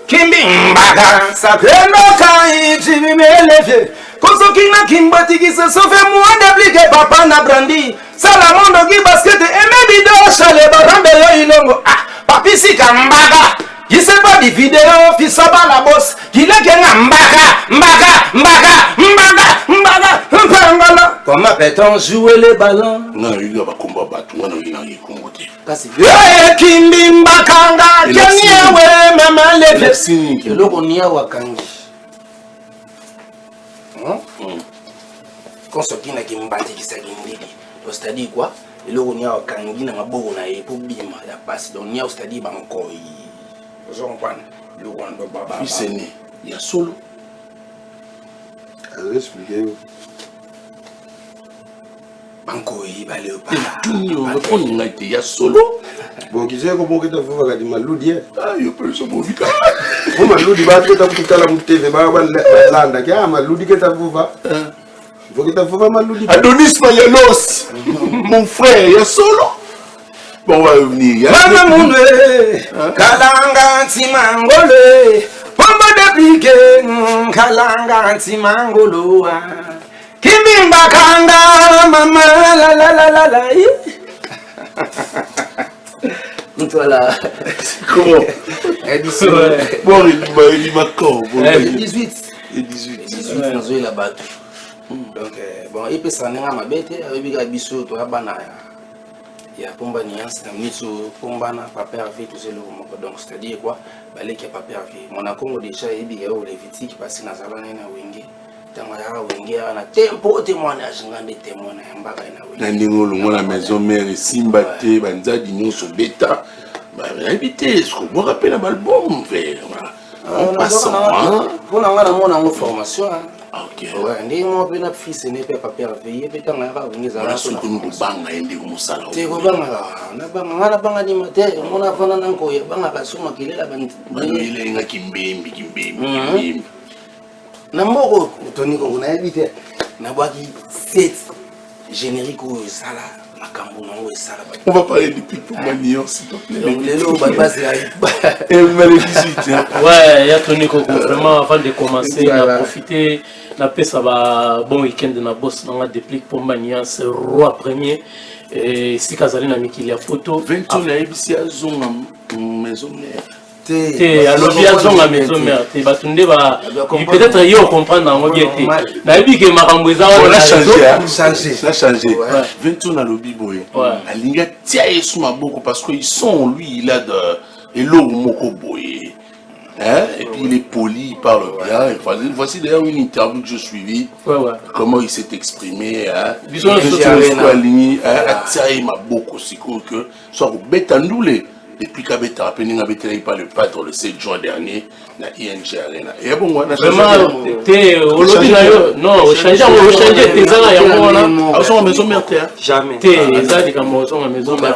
Kimbimbaka Sakenoka Ichimelefe Kosokina Kimbati se sauve moi d'appliquer papa na brandi Salamondo qui basket et même vidéo chale barambe yo ilongo ah papi si kambaka il sait pas des vidéos fils saba la boss il est que mbaka comment peut-on jouer les ballons non il va combattre on il a combattu kasi Kimbimbakanga Kenyawe Mama leve eloko nia wakangi konsokina kimbati kisakindidi c'est-à-dire quoi eloko nia wakangi na maboko na ye po bima ya passe donc nia c'est-à-dire bankoi vous comprenez le rwanda baba fils aîné il y a solo expliquer bankoi bale pas tout on répond il y a solo bon qui sait comment que tu vas faire maludi ah il peut se mouvoir vous maludi va te ta la muteve ba landa kia maludi que tu vas faut que tu vas maludi Adonis Mayalos mon frère il y a solo bon on va revenir Mama Mune Kalanga Timangole Pombo d'appliquer Kalanga Timangolo Kimbimbakanga Mama la la la la la voilà. Comment bon il m'a quand 18 et 18 on joué là-bas donc bon il peut s'en aller à ma bête avec Abisso toi bana ya pomba niance na miso pomba na papa avec tout cela donc c'est-à-dire quoi balé qui papa avec mon Congo déjà et bien au Lévitique parce que nazala na wenge tangala wenge na tempo témoignage ngande témoignage mbaka na wenge na ndingo longo la maison mère simba te banzadi nyonso beta ba invité ce qu'on me rappelle à album frère en passant pour na ngana mon formation ok ouais ndi mo pe na fils ne pe papa veiller pe tangala wenge za na so ko banga ende ko musala te ko banga na banga banga ni mate mona fana nanko ya banga ka suma kilela ban ile nga kimbembi na mboko toni ko na habite na bwaki 7 générique au sala makambo nango sala ba on va parler du pic pour Manion s'il te plaît donc lelo ba base et le 18 ouais ya toni ko vraiment avant de commencer na profiter na pesa ba bon week-end na boss na déplique pour Manion c'est roi premier et si kazali na mikili ya photo 20 ans na ebisi azonga maison mère te alobi azonga maison mère te batunde ba peut-être yo comprendre en bien te na ebi ke makambo eza on a changé 20 ans na lobi boye alinga tia yesu maboko parce que ils sont lui il a de elo moko boye hein et puis il est poli il parle bien voici d'ailleurs une interview que je suivi comment il s'est exprimé hein aligné tia maboko siko que soit betandoule. Depuis qu'Abeta a peine par le padre le 7 juin dernier, na ING Arena. Et bon, on a vraiment, t'es au lobby non, au changer tes ans, il y a un à son maison mère, jamais. T'es exact comme à son maison mère.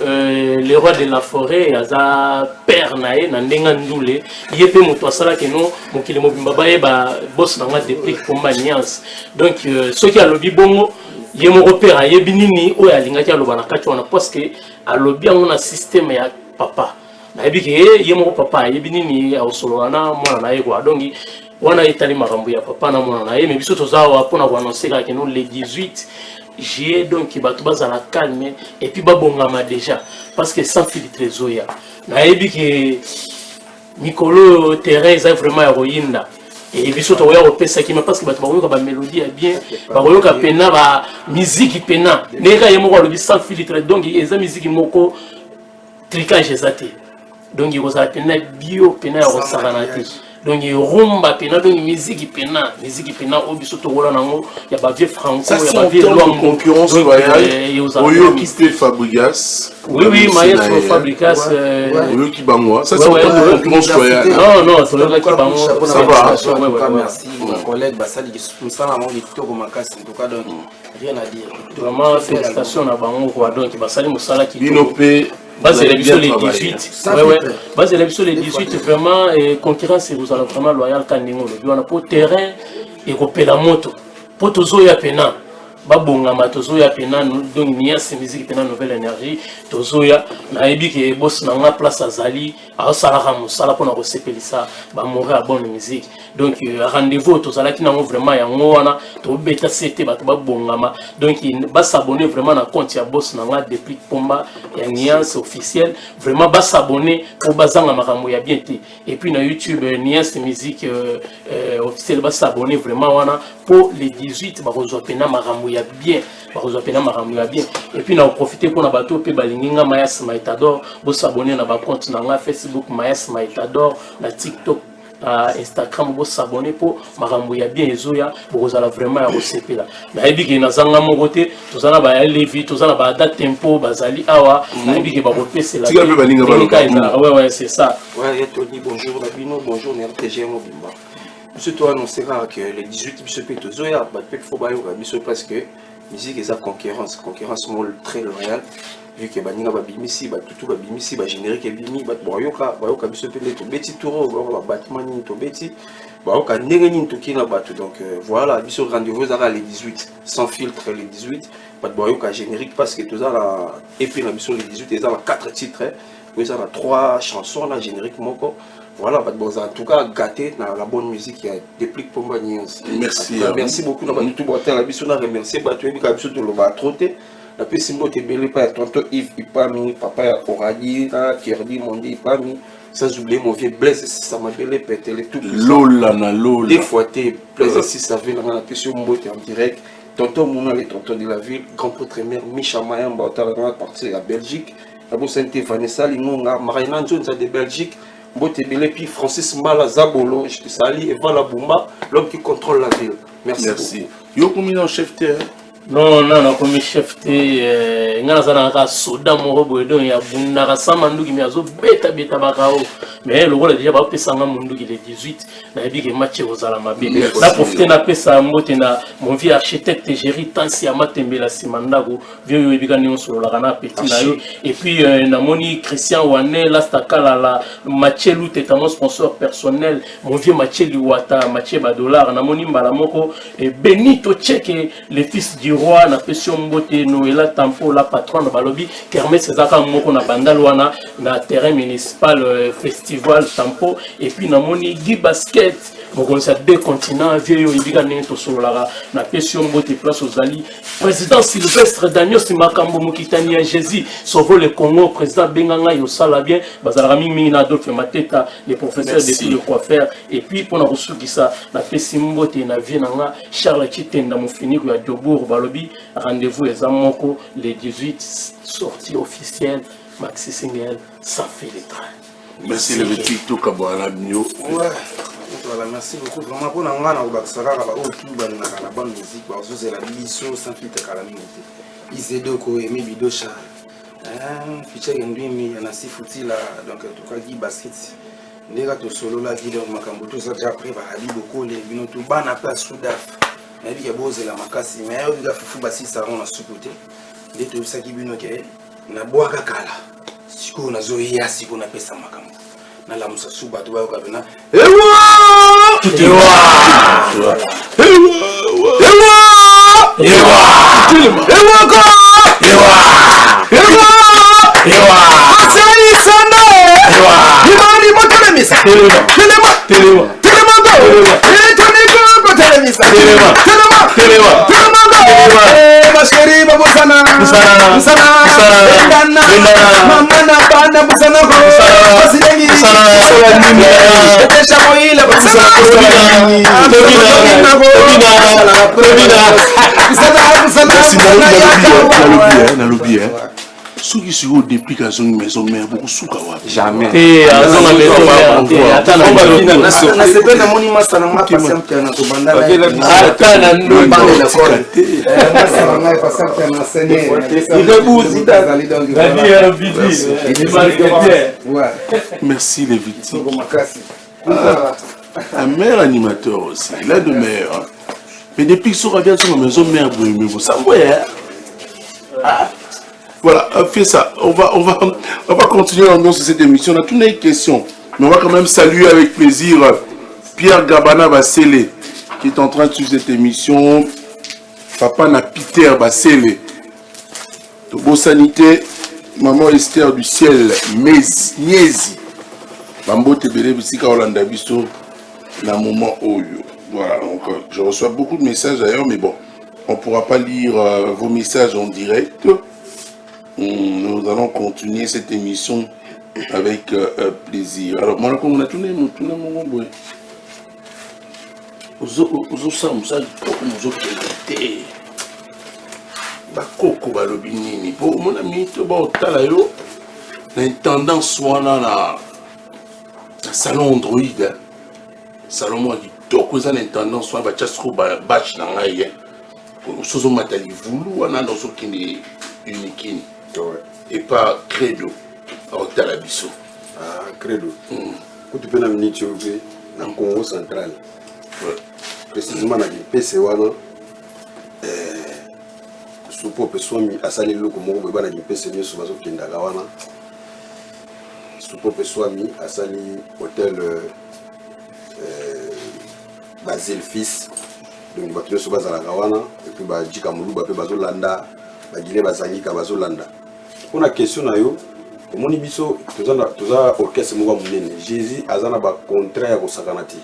Le roi de la forêt, Aza père nae, Nandenga Ndoule, il est mon toi ça que nous, mon kilo mobimba ba boss dans la déplique pour maniance. Donc ceux qui a lobby bongo. Il y a mon repère, il y a binini, ou il y a l'ingati à l'obana kachouana parce que à lobby on a système ya papa. Na ebi ke il y a mon papa, il y a binini à osoloana moi na ego donc on a étalé makambo ya papa na moi na mais biso tozawa pona ko annoncer que nous le 18 juillet donc bato bazala calme et puis babongama déjà parce que sans filtre zoya. Na ebi ke Mikolo terrain est vraiment héroïne. et biso to ya opesa ki parce que bato bakoyoka ba mélodie bien bakoyoka pena ba musique pena neka yemo ko lobi sans filtre donc eza musique moko tricage ezate donc il ça pena bio pena ya osakana te donc rumba pena donc musique pena au biso to wala nango ya ba vieux franco ya ba vieux concurrence royale oyo qui fait Fabregas oui maestro Fabregas oyo qui bango ça c'est une concurrence royale non c'est le qui bango ça va merci mon collègue basali musala mo kitoko makasi en tout cas donc rien à dire vraiment félicitations na bango quoi donc basali musala qui binopé base les 18 base les 18 vraiment concurrence vous allez vraiment loyal quand ningo le on pour terrain et kopela moto pour tozo ya pena babonga matozo ya pena donc nia se musique pena nouvelle énergie tozo ya na ebi ke boss na nga place azali a sala musala pour na resepelisa ba mourir bonne musique donc rendez-vous tozala ki nango vraiment yango wana to beta c'était ba babonga ma donc ba s'abonner vraiment na compte ya boss na nga depuis pomba ya niance officielle vraiment ba s'abonner pour bazanga makambo ya bien te et puis na YouTube niance musique officielle ba s'abonner vraiment wana pour les 18 ba rezo pena makambo ya bien et puis on a profité pour na bato pe balinginga Mayas Maitador bo s'abonner na ba compte na nga Facebook Mayas Maitador na TikTok Instagram bo s'abonner pour makambo ya bien ezoya bo zala vraiment ya resepela na ebiki na zanga mo côté tozana ba levi tozana ba date tempo bazali awa na ebiki ba repese la ouais c'est ça ouais Tony bonjour Babino bonjour NRTG Mobimba. Monsieur toi annoncera que les 18 bisopé tozoya ba peut faut ba yo biso parce que musique et sa concurrence mol très loyal vu que baninga ba bimisi ba tutu ba bimisi ba générique et bimi ba boyoka bisopé to beti touro ba bâtiment ni to beti boyoka ndenge ni to kina batu donc voilà biso rendez-vous à les 18 sans filtre les 18 ba boyoka générique parce que tous la et puis la biso les 18 ils ont 4 titres ils ont 3 chansons là générique moko. Voilà, en tout cas, gâté dans la bonne musique qui a déplique pour moi. Merci beaucoup. Nous avons tout boité la mission. Nous remercier Batué qui a besoin de le trotter. La personne qui est belle par tonton Yves Ipami, papa Oradi, Kerdi Mondi Ipami. Sans oublier mon vieux Blaise si ça m'a belé pété tout. Lola na Lola. Des fois t'es Blaise si ça vient dans la question Mbote en direct. Tonton Mouna les tontons de la ville, grand prêtre maire Micha Mayamba au Talana partie à Belgique. La bonne sainte Vanessa Lingonga, Marina Jones de Belgique. Puis Francis Malazabolo, je te salue, et voilà Bouma, l'homme qui contrôle la ville. Merci. Yo combien chef terre? Non, comme chef terre, ngana zana soda moro boedo ya bunda sama ndugi miazo beta bakao. Mais le rôle déjà ba pesa nga mundugi les 18 na ebi ke match ozala mabe. Na profiter na pesa mbote na mon vieux architecte Géry Tansi Amatembela Simandako, vieux yo ebika ni solo la kana petit na yo et puis na moni Christian Wane la stakala la Machelu tétamo sponsor personnel, mon vieux Macheli Wata, Maché Badolar na moni mbala moko et Benito Tcheke le fils du roi na pession mbote Noëlla Tampo la patronne balobi Kermé César moko na bandalwana na terrain municipal festival Tampo et puis na moni Guy Basket mon ça deux continents vieux yo ibika nento solo la na pession mbote place aux ali président Sylvestre Daniel Simakambo Mokitani à Jésus sauve le Congo président Benganga yo sala bien bazala mingi na Adolphe Mateta les professeurs de tout le coiffeur et puis pour na reçu ça na pession mbote na vie nanga Charles Chitenda mofini ya Diobour balobi rendez-vous les amoko les 18 sorties officielles Maxi Single ça fait les trains. Merci le petit tout kabwana mio. Ouais. Voilà, merci beaucoup. Vraiment pour nous na obakisaka ba otu ba na bonne musique ba ozo la biso sans filtre kala minute. Izedo ko emi bidosha. Ficha ngwimi na sifuti la donc en tout cas Guy Basket. Ndeka to solo la Guy donc makambo to ça déjà pris ba Habibo ko le bino to bana place Soudaf. Na bi ke boze la makasi mais yo ga fufu basi ça on a sous-côté. Ndeto saki bino ke na boaka kala. Siko na zoya siko na pesa makambo. Na la musa suba to ba ko bina. Soki sur au depuis qu'à son maison mère beaucoup souka wa jamais et à son maison mère attends na sepe na moni masa na ma patient na to banda na attends na ndo na patient na sene il est beau zita la vie est vite merci les victimes un meilleur animateur aussi il a de meilleurs mais depuis que ça revient sur ma maison mère vous savez voilà, fait ça. On va continuer l'ambiance de cette émission. On a toutes les questions. Mais on va quand même saluer avec plaisir Pierre Gabana Bassele, qui est en train de suivre cette émission. Papa na Peter Bassele. De beau sanité. Maman Esther du ciel. Niezi. Mambo Tebele Bissika Olanda Bisso. La moment Oyo. Voilà, donc je reçois beaucoup de messages d'ailleurs, mais bon, on ne pourra pas lire vos messages en direct. Nous allons continuer cette émission avec plaisir. Alors, moi, on a tourné mon boy. Bakoko balobinini. Pour mon ami, tu vas au talayo. L'intendant soit dans le salon Android. Salon moi qui toko ça l'intendant soit bachasco bach dans l'aïe. Pour ce sont matali voulu on a dans ce qui est unique. Et pas credo au talabiso. Ah, credo. Quand tu peux la minute dans le Congo central. Précisément dans le PC wana supo peswami asali loko moko beba na PC nyo bazo kenda wana. Supo peswami asali hôtel Basile Fils. Donc bato nyo bazala wana et puis ba jika muluba pe bazo landa ba gile bazangika bazo landa. On a question na yo omoni biso toza orchestre moko munene Jésus azana ba contrat ya kosakana ti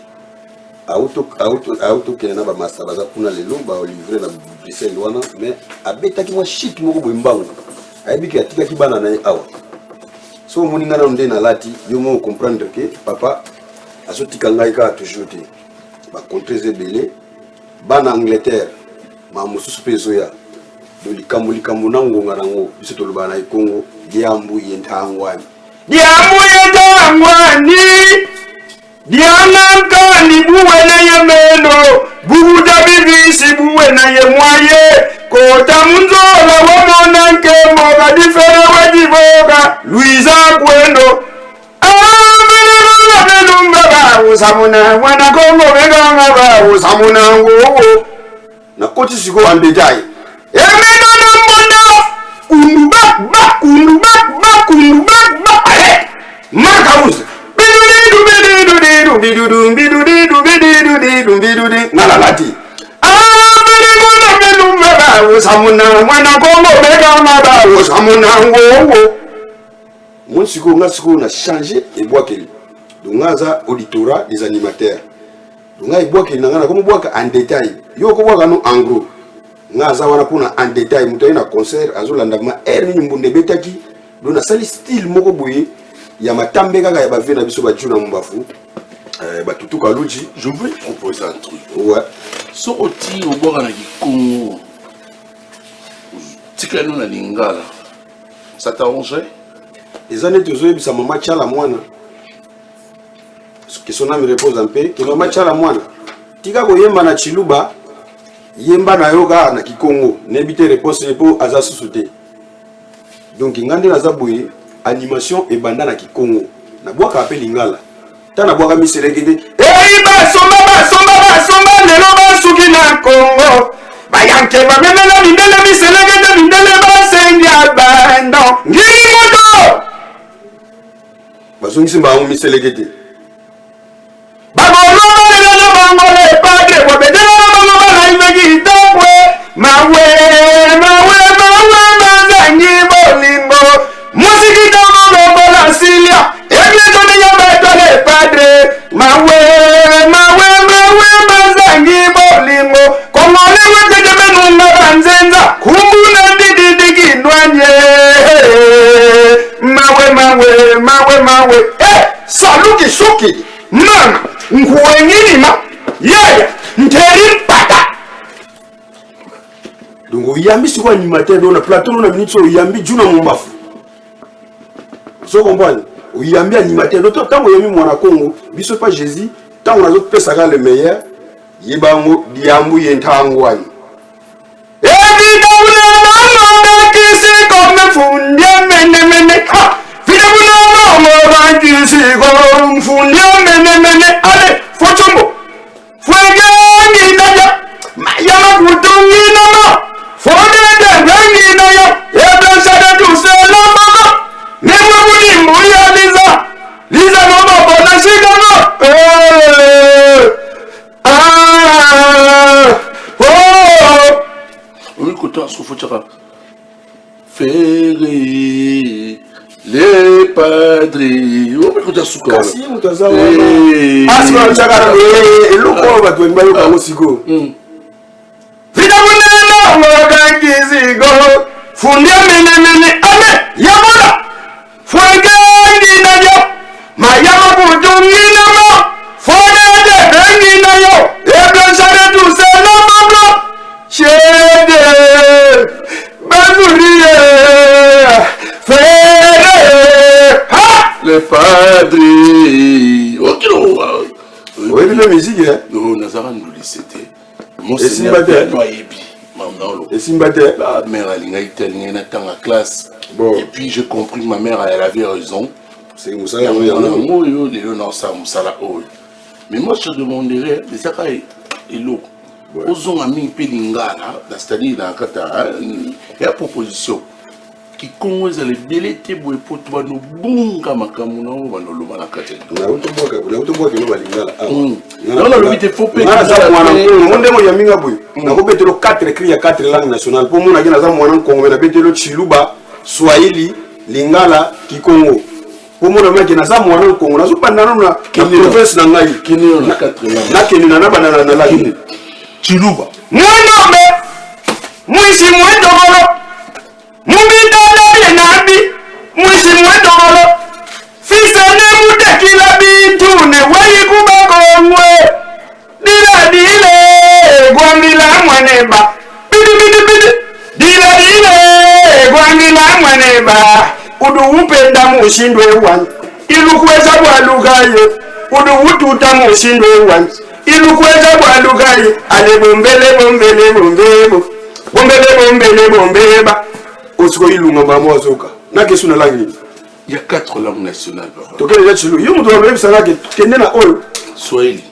auto kena ba master baza kuna lelo ba livrer na Bruxelles wana mais abetaki mwa shit moko boye mbango ayebiki atikaki bana na ye awa so omoni ngana nde na lati yo mo comprendre que papa azotika ngai ka toujours te ba contrat ebele bana Angleterre ma mosusu pe zoya do likambo na ngonga nango biso toloba na Congo diambu yentangwani diangankani buwe na yemeno bubuda bibisi buwe na yemwaye kota munzola wamona nkemo kadifere wajivoga Luisa Kwendo samuna wana Kongo beganga ba samuna ngo na koti siko ambetai emino na mbonda kunduba makaus bidu nalalati samuna wana Kongo beganga ba samuna ngo mon siko na changer et boakeli donc ngaza auditorat des animateurs donc ngai boakeli nangana comme boaka en détail yo ko boaka no en gros ngaza wana pona en détail muto na concert azolanda ma ni mbunde betaki dona sali style moko boye ya matambe kaka ya bavena biso ba juna mbafu batutu kaluji. Je veux proposer un truc. Ouais. So oti oboka na Congo. Tika no na lingala. Ça t'arrangerait? Les années toujours bisa mama chala mwana. Que son âme repose en paix. Que mama chala mwana. Tika ko yemba na Chiluba. Yemba na yoga na Kikongo. Nebite repose po aza susute. Donc ngande na zabuye animation et banda na Kikongo. Na boka appel lingala. Tana boka miselekete. Ba somba lelo ba suki na Congo. Bayanke ba memela mindele miselekete mindele ba sendia bando. Ngimoto. Bazongi simba on miselekete. Bagolo lelo bangole padre bo bedela bangolo la imegi topwe. Mawe mazangi bolimbo. Musiki domo la silia. Eglise ni yabeto le padre. Mawe mazangi bolimbo. Komole wete jemenu mabanzenza. Kumbuna dididigi ndwanye. Mawe. Salut qui soupe. Muki, Nana, Nkouenima, Yaya, Nteri Pata. Donc, Yambi, c'est quoi animateur dans le plateau, on a mis sur Yambi, Juna Mumbafu. Vous comprenez? Yambi animateur, d'autres temps, Yambi, moi, à Congo, bisous pas Jésus, tant on a d'autres personnes le meilleur, Yibango, Diambu, Yentangwani. Allez, faut chombo. Faut gagner d'ailleurs. Mayama kutungi nama. Faut gagner d'ailleurs. Et bien ça de tout c'est la maman. Mais moi vous mouya Lisa. Lisa maman bonne chigama. Oui, écoute, ce qu'il faut dire. Ferré, les padres. Oh, écoute, ce qu'il Kasi mutaza wana. Asma chakara eloko ba twenga yo ba osiko. Vida munena ngoga kizigo. Fundia mene ame yabola. Fuega ngina yo. Mayama kutungi nama. Fone de ngina yo. Ebla sare tu sela mabro. Shede. Bazurie. les padres. Ok, non. Oui, mais la musique, hein. Non, Nazaran nous c'était. Mon Et Seigneur, Et Simbaté. Ma mère, elle était en classe. Bon. Et puis j'ai compris que ma mère, elle avait raison. C'est Moussa Yamoya. Mais moi, je te demanderais, mais ça et l'eau. Osons à mi pelingala, c'est-à-dire il y a proposition qui commence à les déléter pour toi nous bon comme kamuna ou va nous le malakaté. Non, non, le vite faut payer. Monde mo yaminga boy. Na ko betelo 4 cris ya 4 langues nationales. Pour moi na gina za mwana Kongo na betelo Chiluba, Swahili, Lingala, Kikongo. Pour moi na gina za mwana Kongo na zo pandana na province na ngai. Kini na 4 langues. Na kini na banana na la kini. Chiluba. Mwana me. Mwisi mwendogolo. Mubita na nabi. Mwisi mwendogolo. Fisa ne mutekila bintu ne wayi kubagongwe. Dile gwamila mwaneba. Bidi. Dile gwamila mwaneba. Udu upenda mushindwe wan. Ilukweza kwa lugaye. Udu ututa mushindwe wan. Ilukweza kwa lugaye. Ale bombeba. Osiko ilunga ba mozoka. Na kesu na langi. Il y a 4 langues nationales. To kele ya chilu. Yo mutu wa mbebi sana ke kende na oyo. Swahili.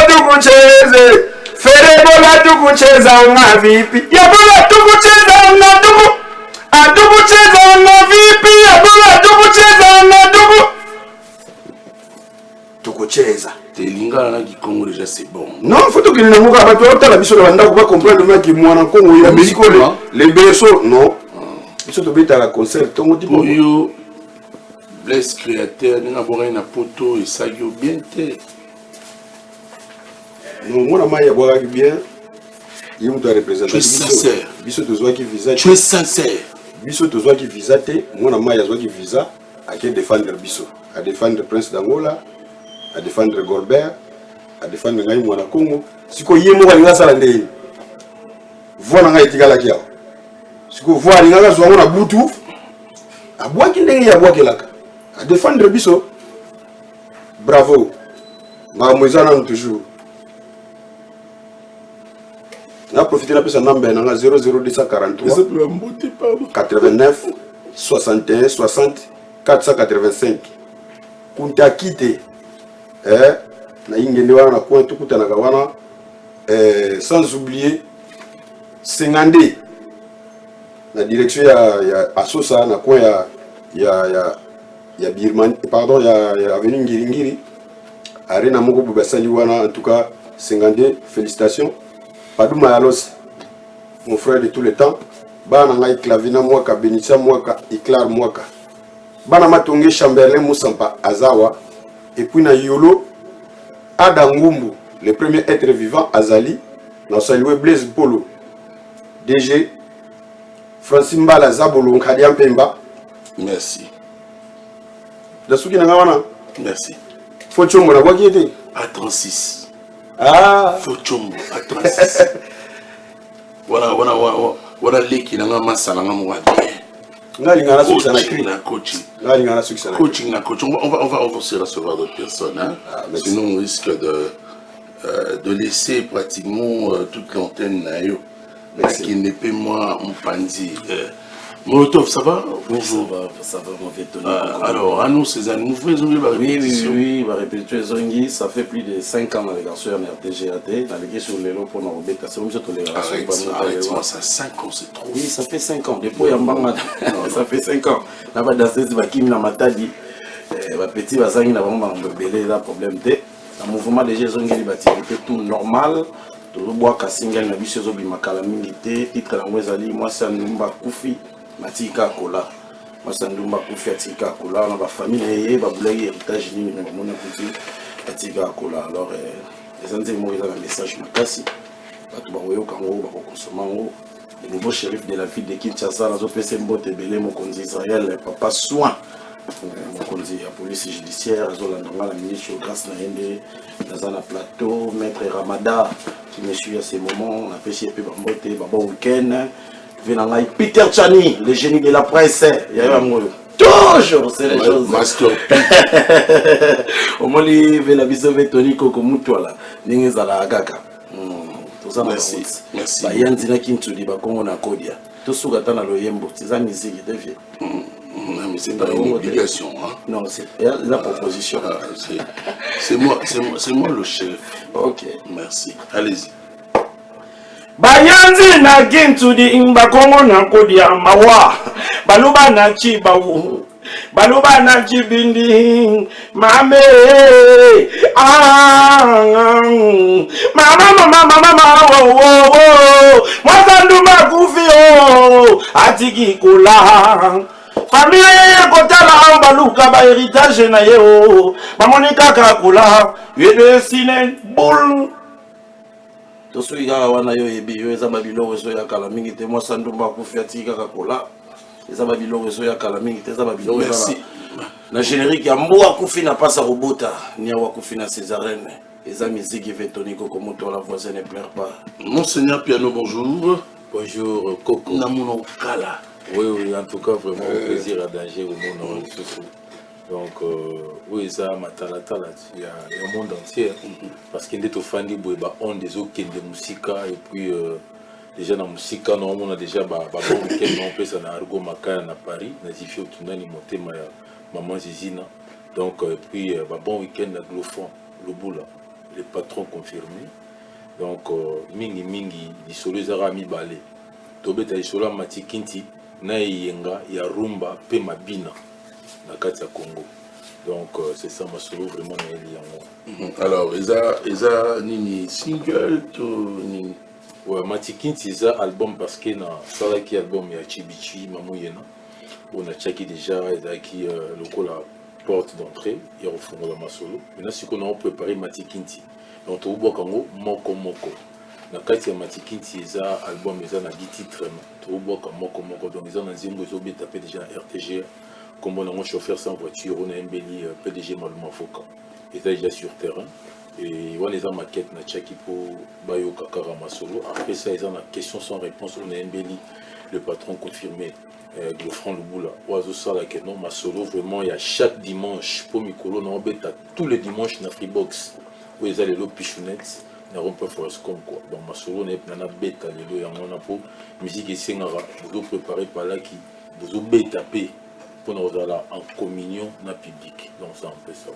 Tukucheze. Fere bola tukucheza nga vipi. Ya bola tukucheza nga ndugu. Atukucheza nga vipi. Ya bola tukucheza nga ndugu. Tukucheza. Lingala na Kikongo déjà c'est bon. Non, faut que nous n'avons pas tout la biso la pas comprendre le mec qui moi en Congo il a musique les berceaux non. Biso to beta la concert tongo di bon. Yo bless créateur na bora na poto et ça yo bien té. Non, moi na maya boira bien. Il me doit représenter. Tu es sincère. Biso to zwa qui visa. Tu es sincère. Biso to zwa qui visa té, moi na maya zwa qui visa à qui défendre biso, à défendre Prince d'Angola. À défendre Gorbert, à défendre Ngai Mwana Congo. Si ko yemo ka linga sala ndeni. Voilà ngai tikala kia. Si ko voilà linga zo ngona butu. Abwaki ndenge ya bwaki laka. À défendre biso. Bravo. Ma mwezana toujours. Na profiter na pesa number na 00243 89 61 60 485. Kunta kite. Na ingende wana na coin tukutanaka wana sans oublier Sengande na direction ya Asosa na coin ya Birmanie pardon ya avenue Ngiringiri arena moko bubasali wana en tout cas Sengande félicitations Paduma Yalos mon frère de tout le temps bana ngai Clavina mwaka Benissa mwaka Iclar mwaka bana matonge Chamberlain Musampa Azawa. Et puis na Yolo, Adangumbu, le premier être vivant, Azali, na salué Blaise Polo. DG Francis Mbala Zabolo Nkadi Pemba. Merci. Dasuki Nangawana. Merci. Faut chombo na quoi qui était? À 36. Ah. Faut chombo à 36. Voilà l'équipe n'a pas ça n'a pas coaching. On va aussi recevoir d'autres personnes. Hein? Sinon on risque de laisser pratiquement toute l'antenne qui n'est pas moi en pandi. Molotov, ça va? Bonjour. Ça va, mon vieux Tony. Alors, à nous, Cézanne, nous faisons la répétition. Oui, la répétition Zongi, ça fait plus de 5 ans dans les garçons en RTGAT, dans les sur les lots pour nous rebêter. C'est une tolérance. Arrête-moi, ça 5 ans, c'est trop. Oui, ça fait 5 ans. Depuis Yambanga, ça fait 5 ans. Là, dans cette vacuum, dans ma tadi, petit Bazangi n'a vraiment belé, là, problème de. Le mouvement de Zongi, il va tout normal. Tout le bois, Kassingal, n'a vu ce zobi makalamingité, titre la Mwezali, moi, c'est un Numba Koufi. Matika Kola, Masandumba Koufi Atika Kola, on a ma famille et ma boulette héritage ni mon petit Atika Kola. Alors, les Andes m'ont un message makasi. Tout le monde Kango, consommer le nouveau shérif de la ville de Kinshasa, la ZOPC Mbote Belé, mon conduit Israël, papa soin. Mon conduit la police judiciaire, la ministre grâce Nahende, dans un plateau, maître Ramada qui me suit à ces moments, on a pêché Mbote, bon week-end. Venangai Peter Chani, le génie de la presse. Il y a eu toujours, c'est les choses. Master. Au moins, il y a la vision de Tony Koko Mutuala. Ningezala Agaka. Merci. Merci. Il y a un dîner qui nous dit qu'on a Kodia. Tout ce que tu as dans le Yembo, c'est ça, musique, c'est vieux. Non, mais c'est pas une obligation. Hein? Non, c'est la proposition. C'est moi le chef. Ok. Merci. Allez-y. Bayanzi na gintu di imba kongo na kodi ya mawa baluba na chibawu baluba na chibindi mame mama wo mwazanduma kufi atiki kula famille kotala baluka ba héritage na yeo bamoni kaka kula yede sine bol Toso ya wana yo ebi yo eza babilo so ya kala mingi te mo sandumba kufia tika kakola eza babilo so ya kala mingi te eza babilo na générique ya mboa kufi na pasa robota ni wa kufi na Césarène eza musique Vetoni Koko Moto la voix ne pleure pas. Monseigneur Piano, bonjour. Bonjour Coco. Namuno Kala. Oui, en tout cas vraiment plaisir à danger au monde. Donc, oui, ça m'a il y a un monde entier. Parce qu'il est au fandi, on des autres qui de musique. Et puis, déjà dans la musique, on a déjà bon week-end, on peut s'en argo Makaya à Paris. On a dit qu'il y a monté maman Zizina. Donc, et puis, bon week-end à Glofon, le bout là, les patrons confirmés. Donc, mingi, les solos arami balé. Tobé, t'as les solos mati kinti, na yenga, ya rumba, pe mabina. Dans le Congo. Donc c'est ça ma solo vraiment alors Eza nini single to nini ouais Matikinti Eza album parce que na ça qui album ya Chibichi Mamouyena on a checké déjà Eza qui le la porte d'entrée et au fond de ma solo maintenant ce qu'on a préparé Matikinti donc tout bois Congo moko na kati ya Matikinti Eza album Eza na 10 titres tout bois moko donc Eza na zimbo zo tapé déjà RTG. Comme on a mon chauffeur sans voiture, on a un béni PDG Maluma Foka. Il est déjà sur terrain. Et on a des maquettes, on a Tchaki pour Bayo Kakara Masolo. Après ça, ils ont la question sans réponse, on a un béni, le patron confirmé, le franc Luboula. Oiseau Sala Kenon Masolo, vraiment, il y a chaque dimanche, pour Mikolo, on a tous les dimanches dans Freebox. Où ils ont les lots pichounettes, on a rompu Forestcom. Donc Masolo, on a bêta, les lots, on a pour musique et Sengara, vous préparez par là qui vous bêta tapé. Pour nous aller en communion dans le public. Donc ça, on peut savoir.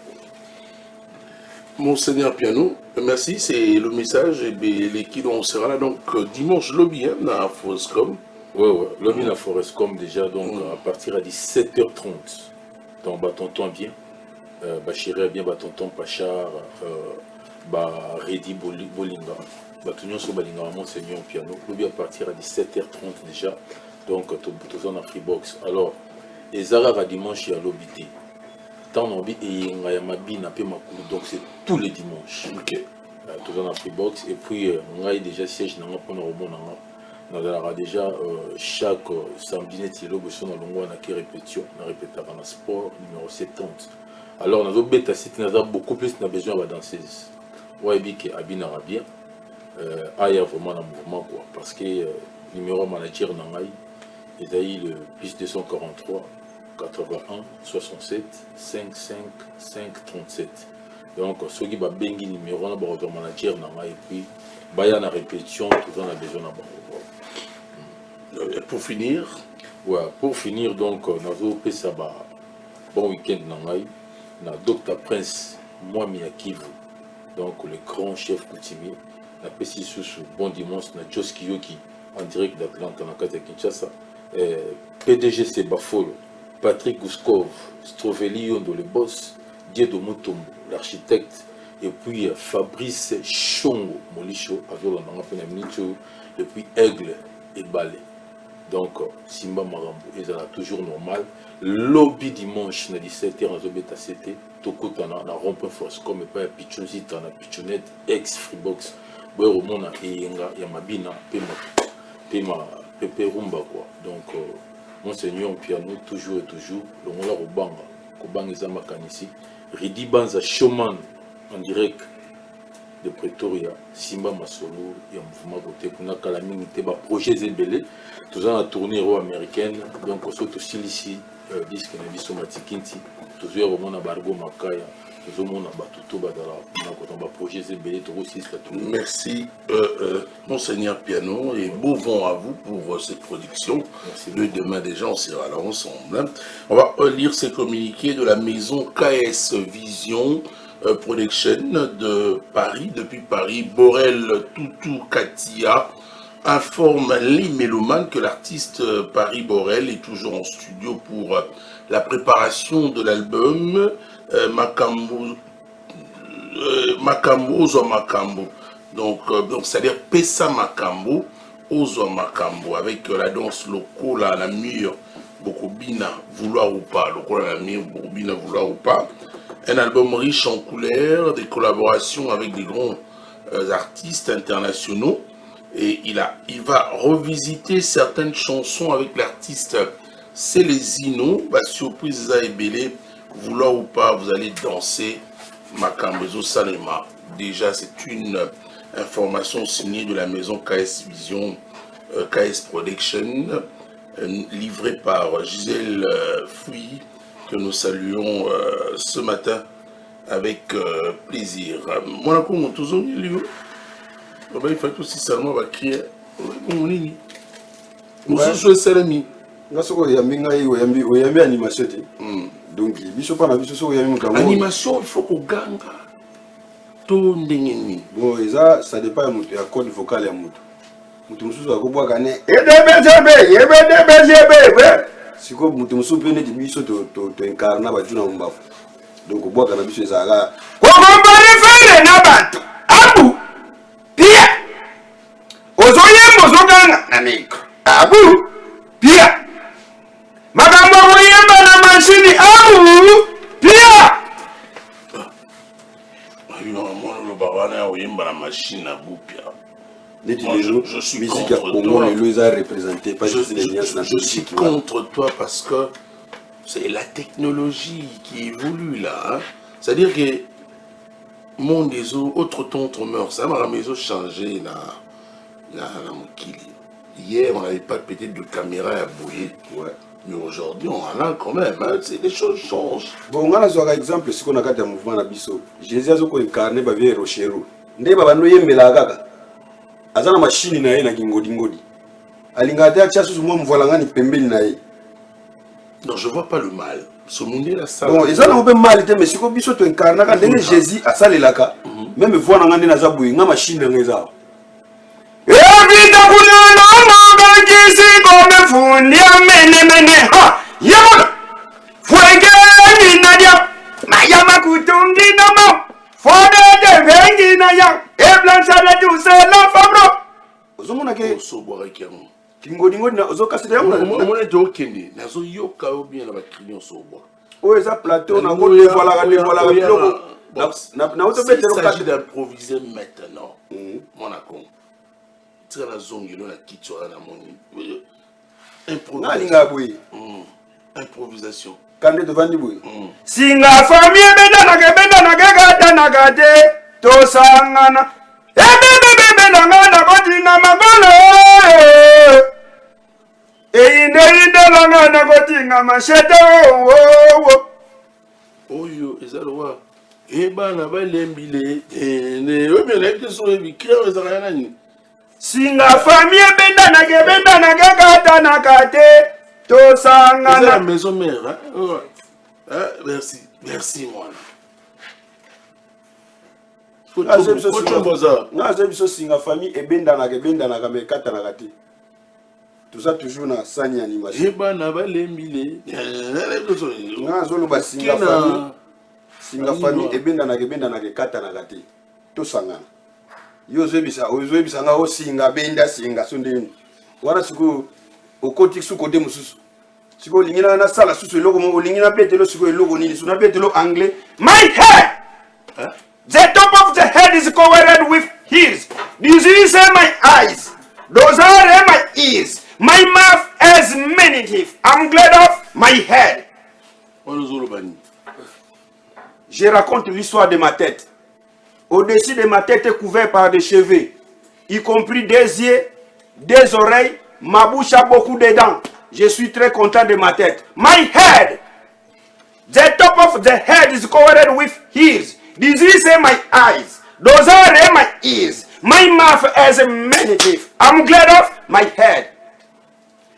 Monseigneur Piano, merci, c'est le message. Et l'équipe, on sera là donc dimanche lobby à Forestcom. Oui, lobby à Forestcom déjà, donc à partir de 17h30. Donc, tonton bien, Bachiré bien, tonton Pachar, Redi Bolinga, Batunyon sur Balinga, Monseigneur Piano. Lobby à partir de 17h30 déjà. Donc, tout ça dans Freebox. Alors, et Zara va dimanche à l'obité. Tant on et donc c'est tous les dimanches. Ok. Tout dans la Freebox. Et puis on a déjà siège dans le Nous avons déjà chaque samedi net il y a une répétition, on répète dans le sport numéro 70. Alors nous avons beaucoup plus besoin de danseuses. Ouais, que Abina bien. Il y a vraiment un mouvement quoi, parce que numéro manager Nangaï, il a eu le plus 243 81 67 55 5 37. Donc ceux qui ont bengi numéro on a manager Nangaï et puis il y a une répétition, tout on a besoin de pour finir, ouais, pour finir donc nous avons fait ça bon week-end Nangaï, na Dr Prince Mwami Akivu, donc le grand chef coutumier. La Pessi sous bon dimanche, na Jos Kiyoki en direct d'Atlanta, na Kata Kinshasa. PDG Sebafolo, Patrick Gouskov, Strovelli Yondo, le boss, Diedo Mutombo, l'architecte, et puis Fabrice Chongo, Molicho, avec l'on et puis Aigle et Balé. Donc, Simba Marambo, ils sont toujours normal. Lobby dimanche, na 17h, en Zobeta CT, Tokotana, na Rompe Force, comme pas Pichonzita, na Pichonette, ex-Freebox. Au monde il y a Mabina, Pema, Pepe Rumba quoi. Donc, Monseigneur piano, toujours et toujours, le monde au Banga, Kobang Izama Kanisi, Ridi Banza Showman en direct de Pretoria, Simba Masolo, il y a un mouvement côté, qu'on a Kalaming, il y a un projet Zébélé, tout ça a tourné américaine, donc on saute aussi ici, disque Nabiso Matikinti, toujours au monde à Bargo Makaya. Merci Monseigneur Piano et beau vent à vous pour cette production. Le demain déjà on sera là ensemble. On va lire ces communiqués de la maison KS Vision Production de Paris. Depuis Paris, Borel Toutou Katia informe les mélomanes que l'artiste Paris Borel est toujours en studio pour la préparation de l'album Makambo Ozo Makambo. Donc c'est-à-dire Pesa Makambo Ozo Makambo avec la danse locale la mire Bokobina vouloir ou pas, la mire Bokobina vouloir ou pas. Un album riche en couleurs, des collaborations avec des grands artistes internationaux et il va revisiter certaines chansons avec l'artiste Célésino, surprise à Ebélé. Vouloir ou pas, vous allez danser Makambezo Salema. Déjà, c'est une information signée de la maison KS Vision, KS Production, livrée par Gisèle Fouilly, que nous saluons ce matin avec plaisir. Moi, il faut aussi seulement crier. Nous sommes Salami. Animation. Donc, animation, il faut qu'on gagne. Bon, ça dépend de la code vocale. Si vous avez un peu de biso, tu incarnes la bajuna mbafu. Donc, vous avez un peu de zaga. Abu, Pia, Ozoye Mozogana, Namik, Abu, Pia. Madame Moyemba na machine Abu, Pia. Je suis contre toi. Je suis contre toi parce que c'est la technologie qui évolue là. Hein. C'est-à-dire que mon des autres tontes meurent. Ça m'a changé là. Hier, on n'avait pas peut-être de caméra à bouiller. Ouais. Mais aujourd'hui, on en a quand même. Hein. Les choses changent. Bon, on a un exemple, ce qu'on a fait un mouvement à Bisso. Jésus a incarné Bavier Rochero. Ndeba banoye mbelagaga. Azana machine na ye na ngodi. Alingata ya chasu mwa mvolanga ni pembeni na ye. Non, je vois pas le mal. Ce monde là ça. Bon, ils ont un peu mal mais si ko biso to incarna quand Jésus a salelaka. Même voix na ngande na zabuyi nga machine na ngeza. Evita kulala mama kisi kome fundi mene ha. Yamola. Fuege ni nadia. Mayama kutungi namo. Fode de vengi na ya. Eblancha la douce la fabro. Ozomona ke soboire kiamo. Ngodi na ozokasira yango. Mona jokende. Nazo yoka bien na ba client soboire. O eza plateau na ngodi voilà biloko. Na Il s'agit d'improviser maintenant. Monaco. tika na zongelo na kichwa na moni. Improvisation. Kande devant boy. Singa famille benda na gata na gade to sangana. Bebe na ngana kotinga magolo. Inde na ngana kotinga machete Oyo ezalowa. Bana balembile. Obele keso ebikira ezala nani. Singa famille benda na gata na gade. C'est la maison mère. Hein? Merci. Merci, moi. Singa famille et benda na kata na kati. Tout ça toujours na sani animation. Na balembile. Singa famille et benda na kata na kati. To sangana. Yo zebisa nga o singa benda singa sondeni. Wana siku okoti su côté mususu siko lingina na sala susu eloko mo lingina betelo siko eloko nini suna betelo anglais. My head, the top of the head is covered with hairs. This is my eyes, those are my ears. My mouth has many teeth. I'm glad of my head. Je raconte l'histoire de ma tête. Au-dessus de ma tête est couvert par des cheveux, y compris des yeux, des oreilles. Ma bouche a beaucoup de dents. Je suis très content de ma tête. My head. The top of the head is covered with hairs. This is my eyes. Those are my ears. My mouth has many teeth. I'm glad of my head.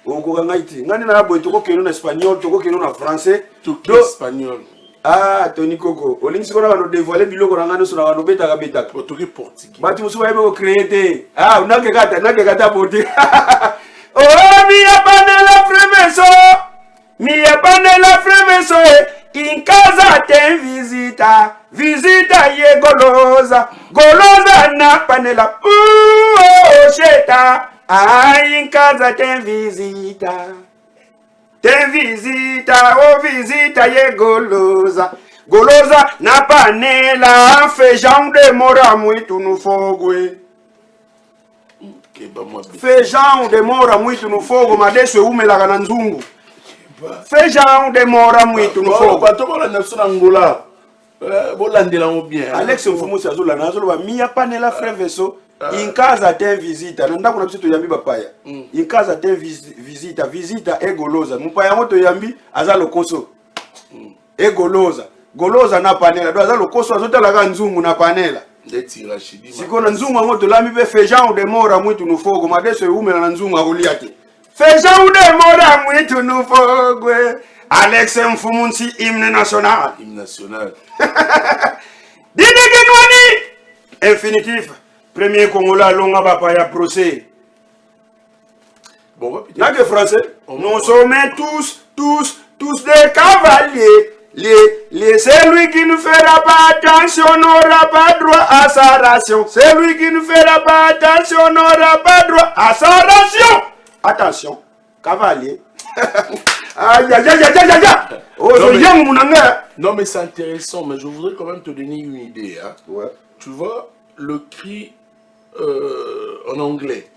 Ngani na boy toko keno na espagnol, toko keno na français, toko espagnol. Ah, Tony Coco. Olingi kona bano dévoiler biloko na ngano sona bano beta ka beta. Toko portugais. Bati musu ba ko créer. Ah, unake kata bote. Oh, mi panela fremeso, in casa ten visita ye golosa na panela, sheta, in casa ten visita, visita ye golosa na panela, feijão demora muito no fogo. Feijão demora muito no fogo, mas deixa eu umelaga na nzungu. Feijão demora muito no fogo. Alex mfumu sazula nazolo ba minha panela freveso. Em casa tem visita. Nanda kuna biso to yambi bapaya. Em casa tem visita é golosa. Mupaya moto yambi azalo koso. É golosa na panela. Do azalo koso azotala ka nzungu na panela. Siko na nzungu ngo tolami be feijão demora muito no fogo, mas deixa eu umela na nzungu akolia te. Feijão demora muito no fogo. Alex Mfumunsi, hymne national. Didi Kinwani. Infinitif. Premier Congolais longa bapaya procès. Bon, n'a que français. Nous sommes tous des cavaliers. Celui qui ne fera pas attention n'aura pas droit à sa ration. Celui qui ne fera pas attention n'aura pas droit à sa ration. Attention, cavalier. Non mais c'est intéressant, mais je voudrais quand même te donner une idée. Hein. Ouais. Tu vois, le cri en anglais.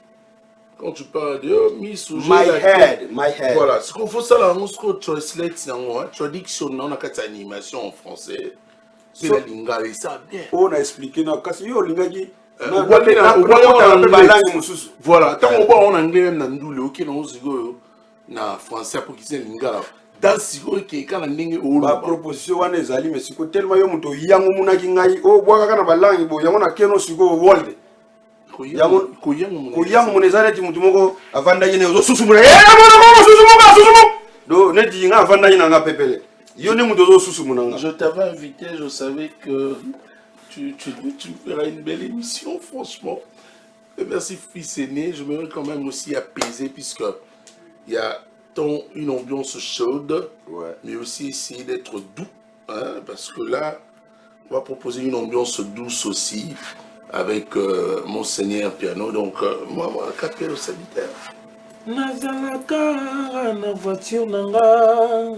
Quand tu parles de my head. Voilà, ce qu'il faut ça là, on se translate, traduction, on a quatre animations en français. C'est la lingala et ça bien. On a expliqué non, parce que yo lingagi. Voilà, tant qu'on voit en anglais même dans le ok non sigo na français pour qu'ils aient lingala. Dans sigo qui quand ndenge o la proposition wana ezali mais siko tellement yo muto yango munaki ngai o bwaka kana balangi bo yango na keno sigo world. Kuyangu munezana ti mutu moko avanda yene zo susumuna susumu do neti nga avanda yina nga pepele yo ne mutu zo susumuna nga. Je t'avais invité, je savais que tu feras une belle émission, franchement. Et merci fils aîné, je me quand même aussi apaiser puisque il y a une ambiance chaude, ouais, mais aussi essayer d'être doux, hein, parce que là on va proposer une ambiance douce aussi. Avec Monseigneur Piano, donc moi, capé au sanitaire. Nazalaka na voiture nanga,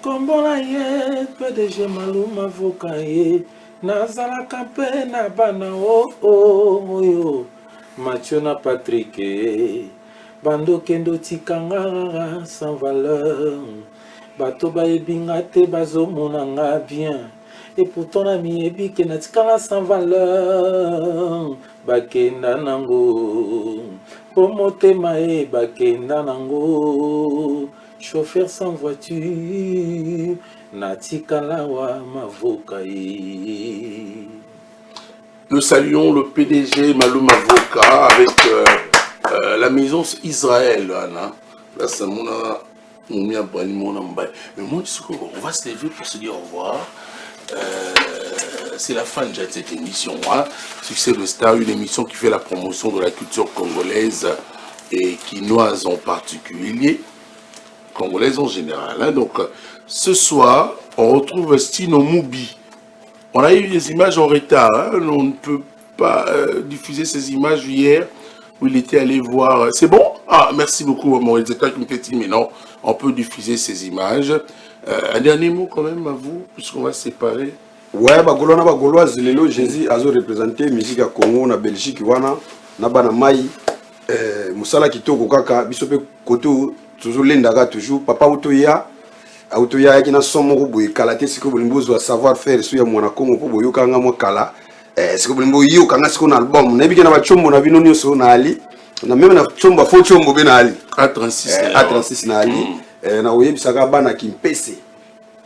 kombola ye, PDG Maluma voka ye, nazalaka pe na bana yo, Mathieu na Patrick bando kendo tikanga sans valeur bato baebinga te bazomonanga bien et pourtant na miyebi ke natikanga sans valeur bakenda nango po motema e bakenda nango chauffeur sans voiture natikala wa mavoka e. Nous saluons le PDG Malou Mavoka avec la maison Israël. Là, ça mais moi, on va se lever pour se dire au revoir. C'est la fin déjà de cette émission. Hein. Succès de Star, une émission qui fait la promotion de la culture congolaise et quinoise en particulier, congolaise en général. Hein. Donc, ce soir, on retrouve Stino Moubi. On a eu des images en retard. Hein. On ne peut pas diffuser ces images hier où il était allé voir. C'est bon? Ah, merci beaucoup, Maurice Zeka qui me fait dire, mais non, on peut diffuser ces images. Un dernier mot quand même à vous, puisqu'on va se séparer. Ouais, Bagolona Bagoloise, Lelo, Jésus, a représenté musique à Congo, na Belgique, wana, na bana mai, Moussala Kitoko Kaka, Bisope Koto, toujours l'Endaga, toujours, Papa Otoya. Autoya yaki na somo ko boye kala te siko bolimbo zo savoir faire so ya mwana Kongo po boyo kanga mo kala siko bolimbo yo kanga siko na album na biki na bachombo na bino nyonso na ali na même na chomba fo chombo be na ali A36 na ali na oyebisaka bana kimpese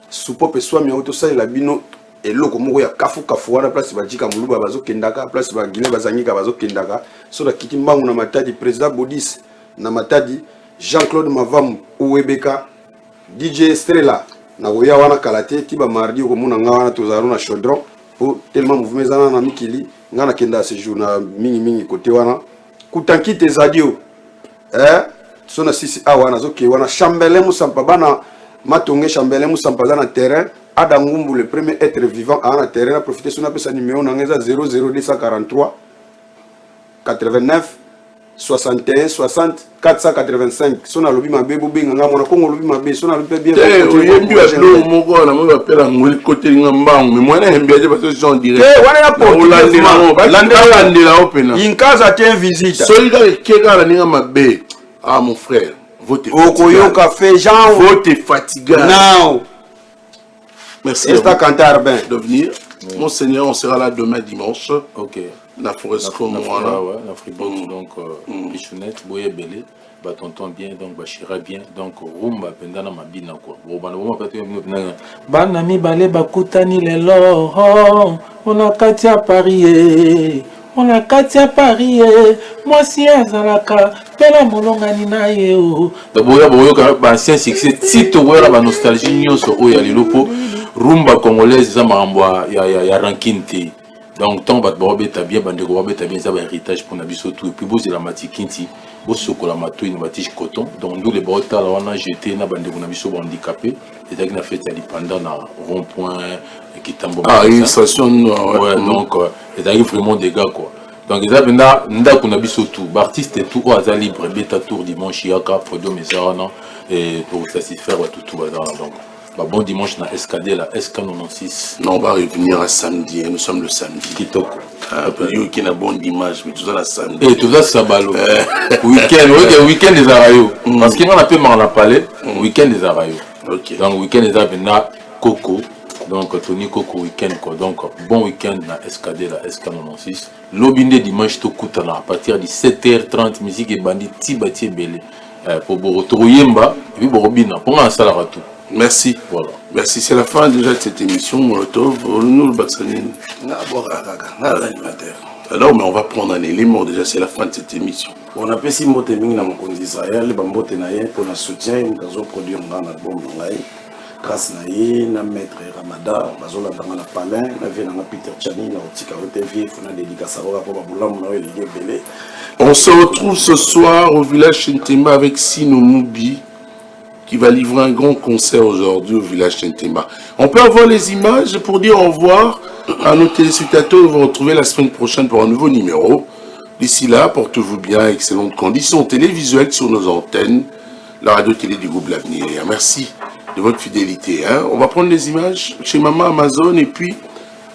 supope swami auto salela bino eloko moko ya kafu wana place bajika muluba bazo kendaka place ba Guinée bazangika bazo kendaka so la kiti mbangu na matadi président Bodis na matadi Jean-Claude Mavam Ouebeka DJ Estrella na goya wana kalate tiba mardi ko muna ngawana tozaro na chaudron pour tellement mouvement zana na mikili ngana kenda ce jour na mingi côté wana kutanki te zadio sona sisi awana zoke wana chambelé musampa bana matonge chambelé musampa na terrain Adangumbu le premier être vivant à terrain a profité son appel sa numéro na ngeza 00243 89 61 60 485 sona lobi mabe bobinga ngamo Kongo lobi mabe sona lobi bien oyembi ablo moko na mo bapela ngoli côté ngambangu mais moi na embiaje parce que j'en dirais wana ya porte landela opena inkaza tien visite solika keka na ninga mabe ah mon frère vote okoyoka fait Jean vote fatigué now merci de venir monseigneur on sera là demain dimanche ok la forêt comme voilà ouais la fribourg donc bichonnette boye belé ba tonton bien donc ba chira bien donc rumba pendana mabina quoi bon bana bon peut être bana mi balé bakutani lelo on a katia Paris on a katia Paris moi si azalaka pela molongani na ye o boya ka ancien succès tito wera ba nostalgie nyoso o ya lilopo rumba congolaise za mambwa ya rankinti. Donc tant bat bobe tabia bande ko bobe tabia ça va héritage pour nabiso tout et puis bosse la matikinti bosse ko la mato une matige coton donc nous les bota là on a jeté na bande ko nabiso handicapé et donc na fait ali pendant na rond-point qui tambo une station ouais donc et donc vraiment des gars quoi donc ils avaient nda ko nabiso tout artiste et tout au hasard libre beta tour dimanche yaka podo mesana et pour satisfaire tout bazar donc bon dimanche na SKD la SK96. Non, on va revenir à samedi. Nous sommes le samedi. Kitoko. Qui n'a bon dimanche, mais tout ça la samedi. Et tout ça sabalo. Week-end des Arayo. Parce qu'il y a un peu mal à parler. Week-end des Arayo. Ok. Donc week-end des Arayo Coco. Donc Tony Coco week-end quoi. Donc bon week-end na SKD la SK96. Lobinde dimanche to kutana à partir de 7h30 musique et bandit Tibati belé. Pour Borotoyemba et puis Borobina. Pour un salaire tout. Merci. Voilà. Merci. C'est la fin déjà de cette émission. Molotov, nous le Batsanin. Alors, mais on va prendre un élément déjà. C'est la fin de cette émission. On a fait mbote mingi na mokonzi Israël, bambote na ye pour la soutien, nous produire un album ngai. Grâce na ye na maître Ramada, bazola dans la palin, na vie na Peter Chani na otika TV, fona dédicace pour babulamu na elege belé. On se retrouve ce soir au village Chintemba avec Sino Moubi, qui va livrer un grand concert aujourd'hui au village Chintemba. On peut avoir les images pour dire au revoir à nos téléspectateurs. Nous vous retrouver la semaine prochaine pour un nouveau numéro. D'ici là, portez-vous bien, excellentes conditions télévisuelles sur nos antennes, la radio-télé du groupe L'Avenir. Merci de votre fidélité. Hein. On va prendre les images chez Maman Amazon et puis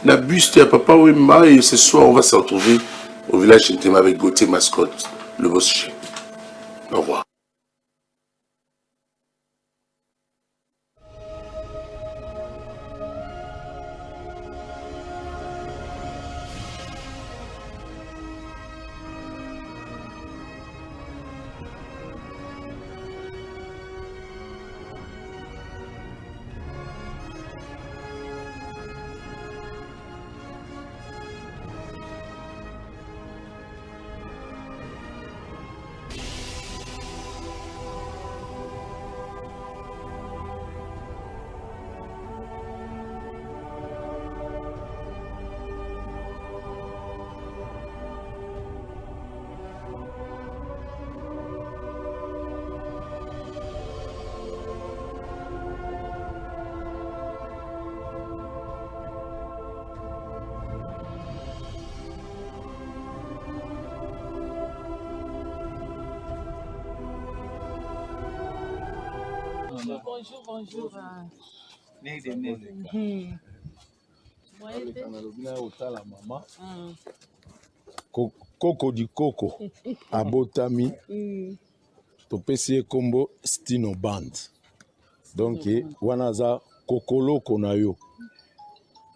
la buste à Papa Wemba et ce soir on va se retrouver au village Ntema avec Gauthier Mascotte, le boss chef. Au revoir. Bonjour, bonjour. Coco du Coco abotami topesi ye kombo Stino Band. Donc wana aza kokoloko na yo.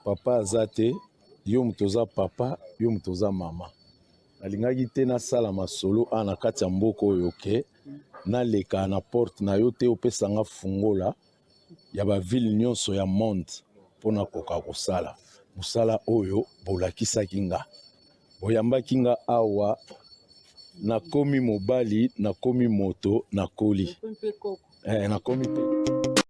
Papa azate yo mutoza papa yo mutoza mama. Alingaki te na sala masolo ana kati ya mboko oyo ke na leka na porte na yo te opesanga fungola ya ba ville nyonso ya monde pona koka kosala musala oyo bolakisaki nga boyambaki nga awa nakomi mobali nakomi moto nakoli nakomi pe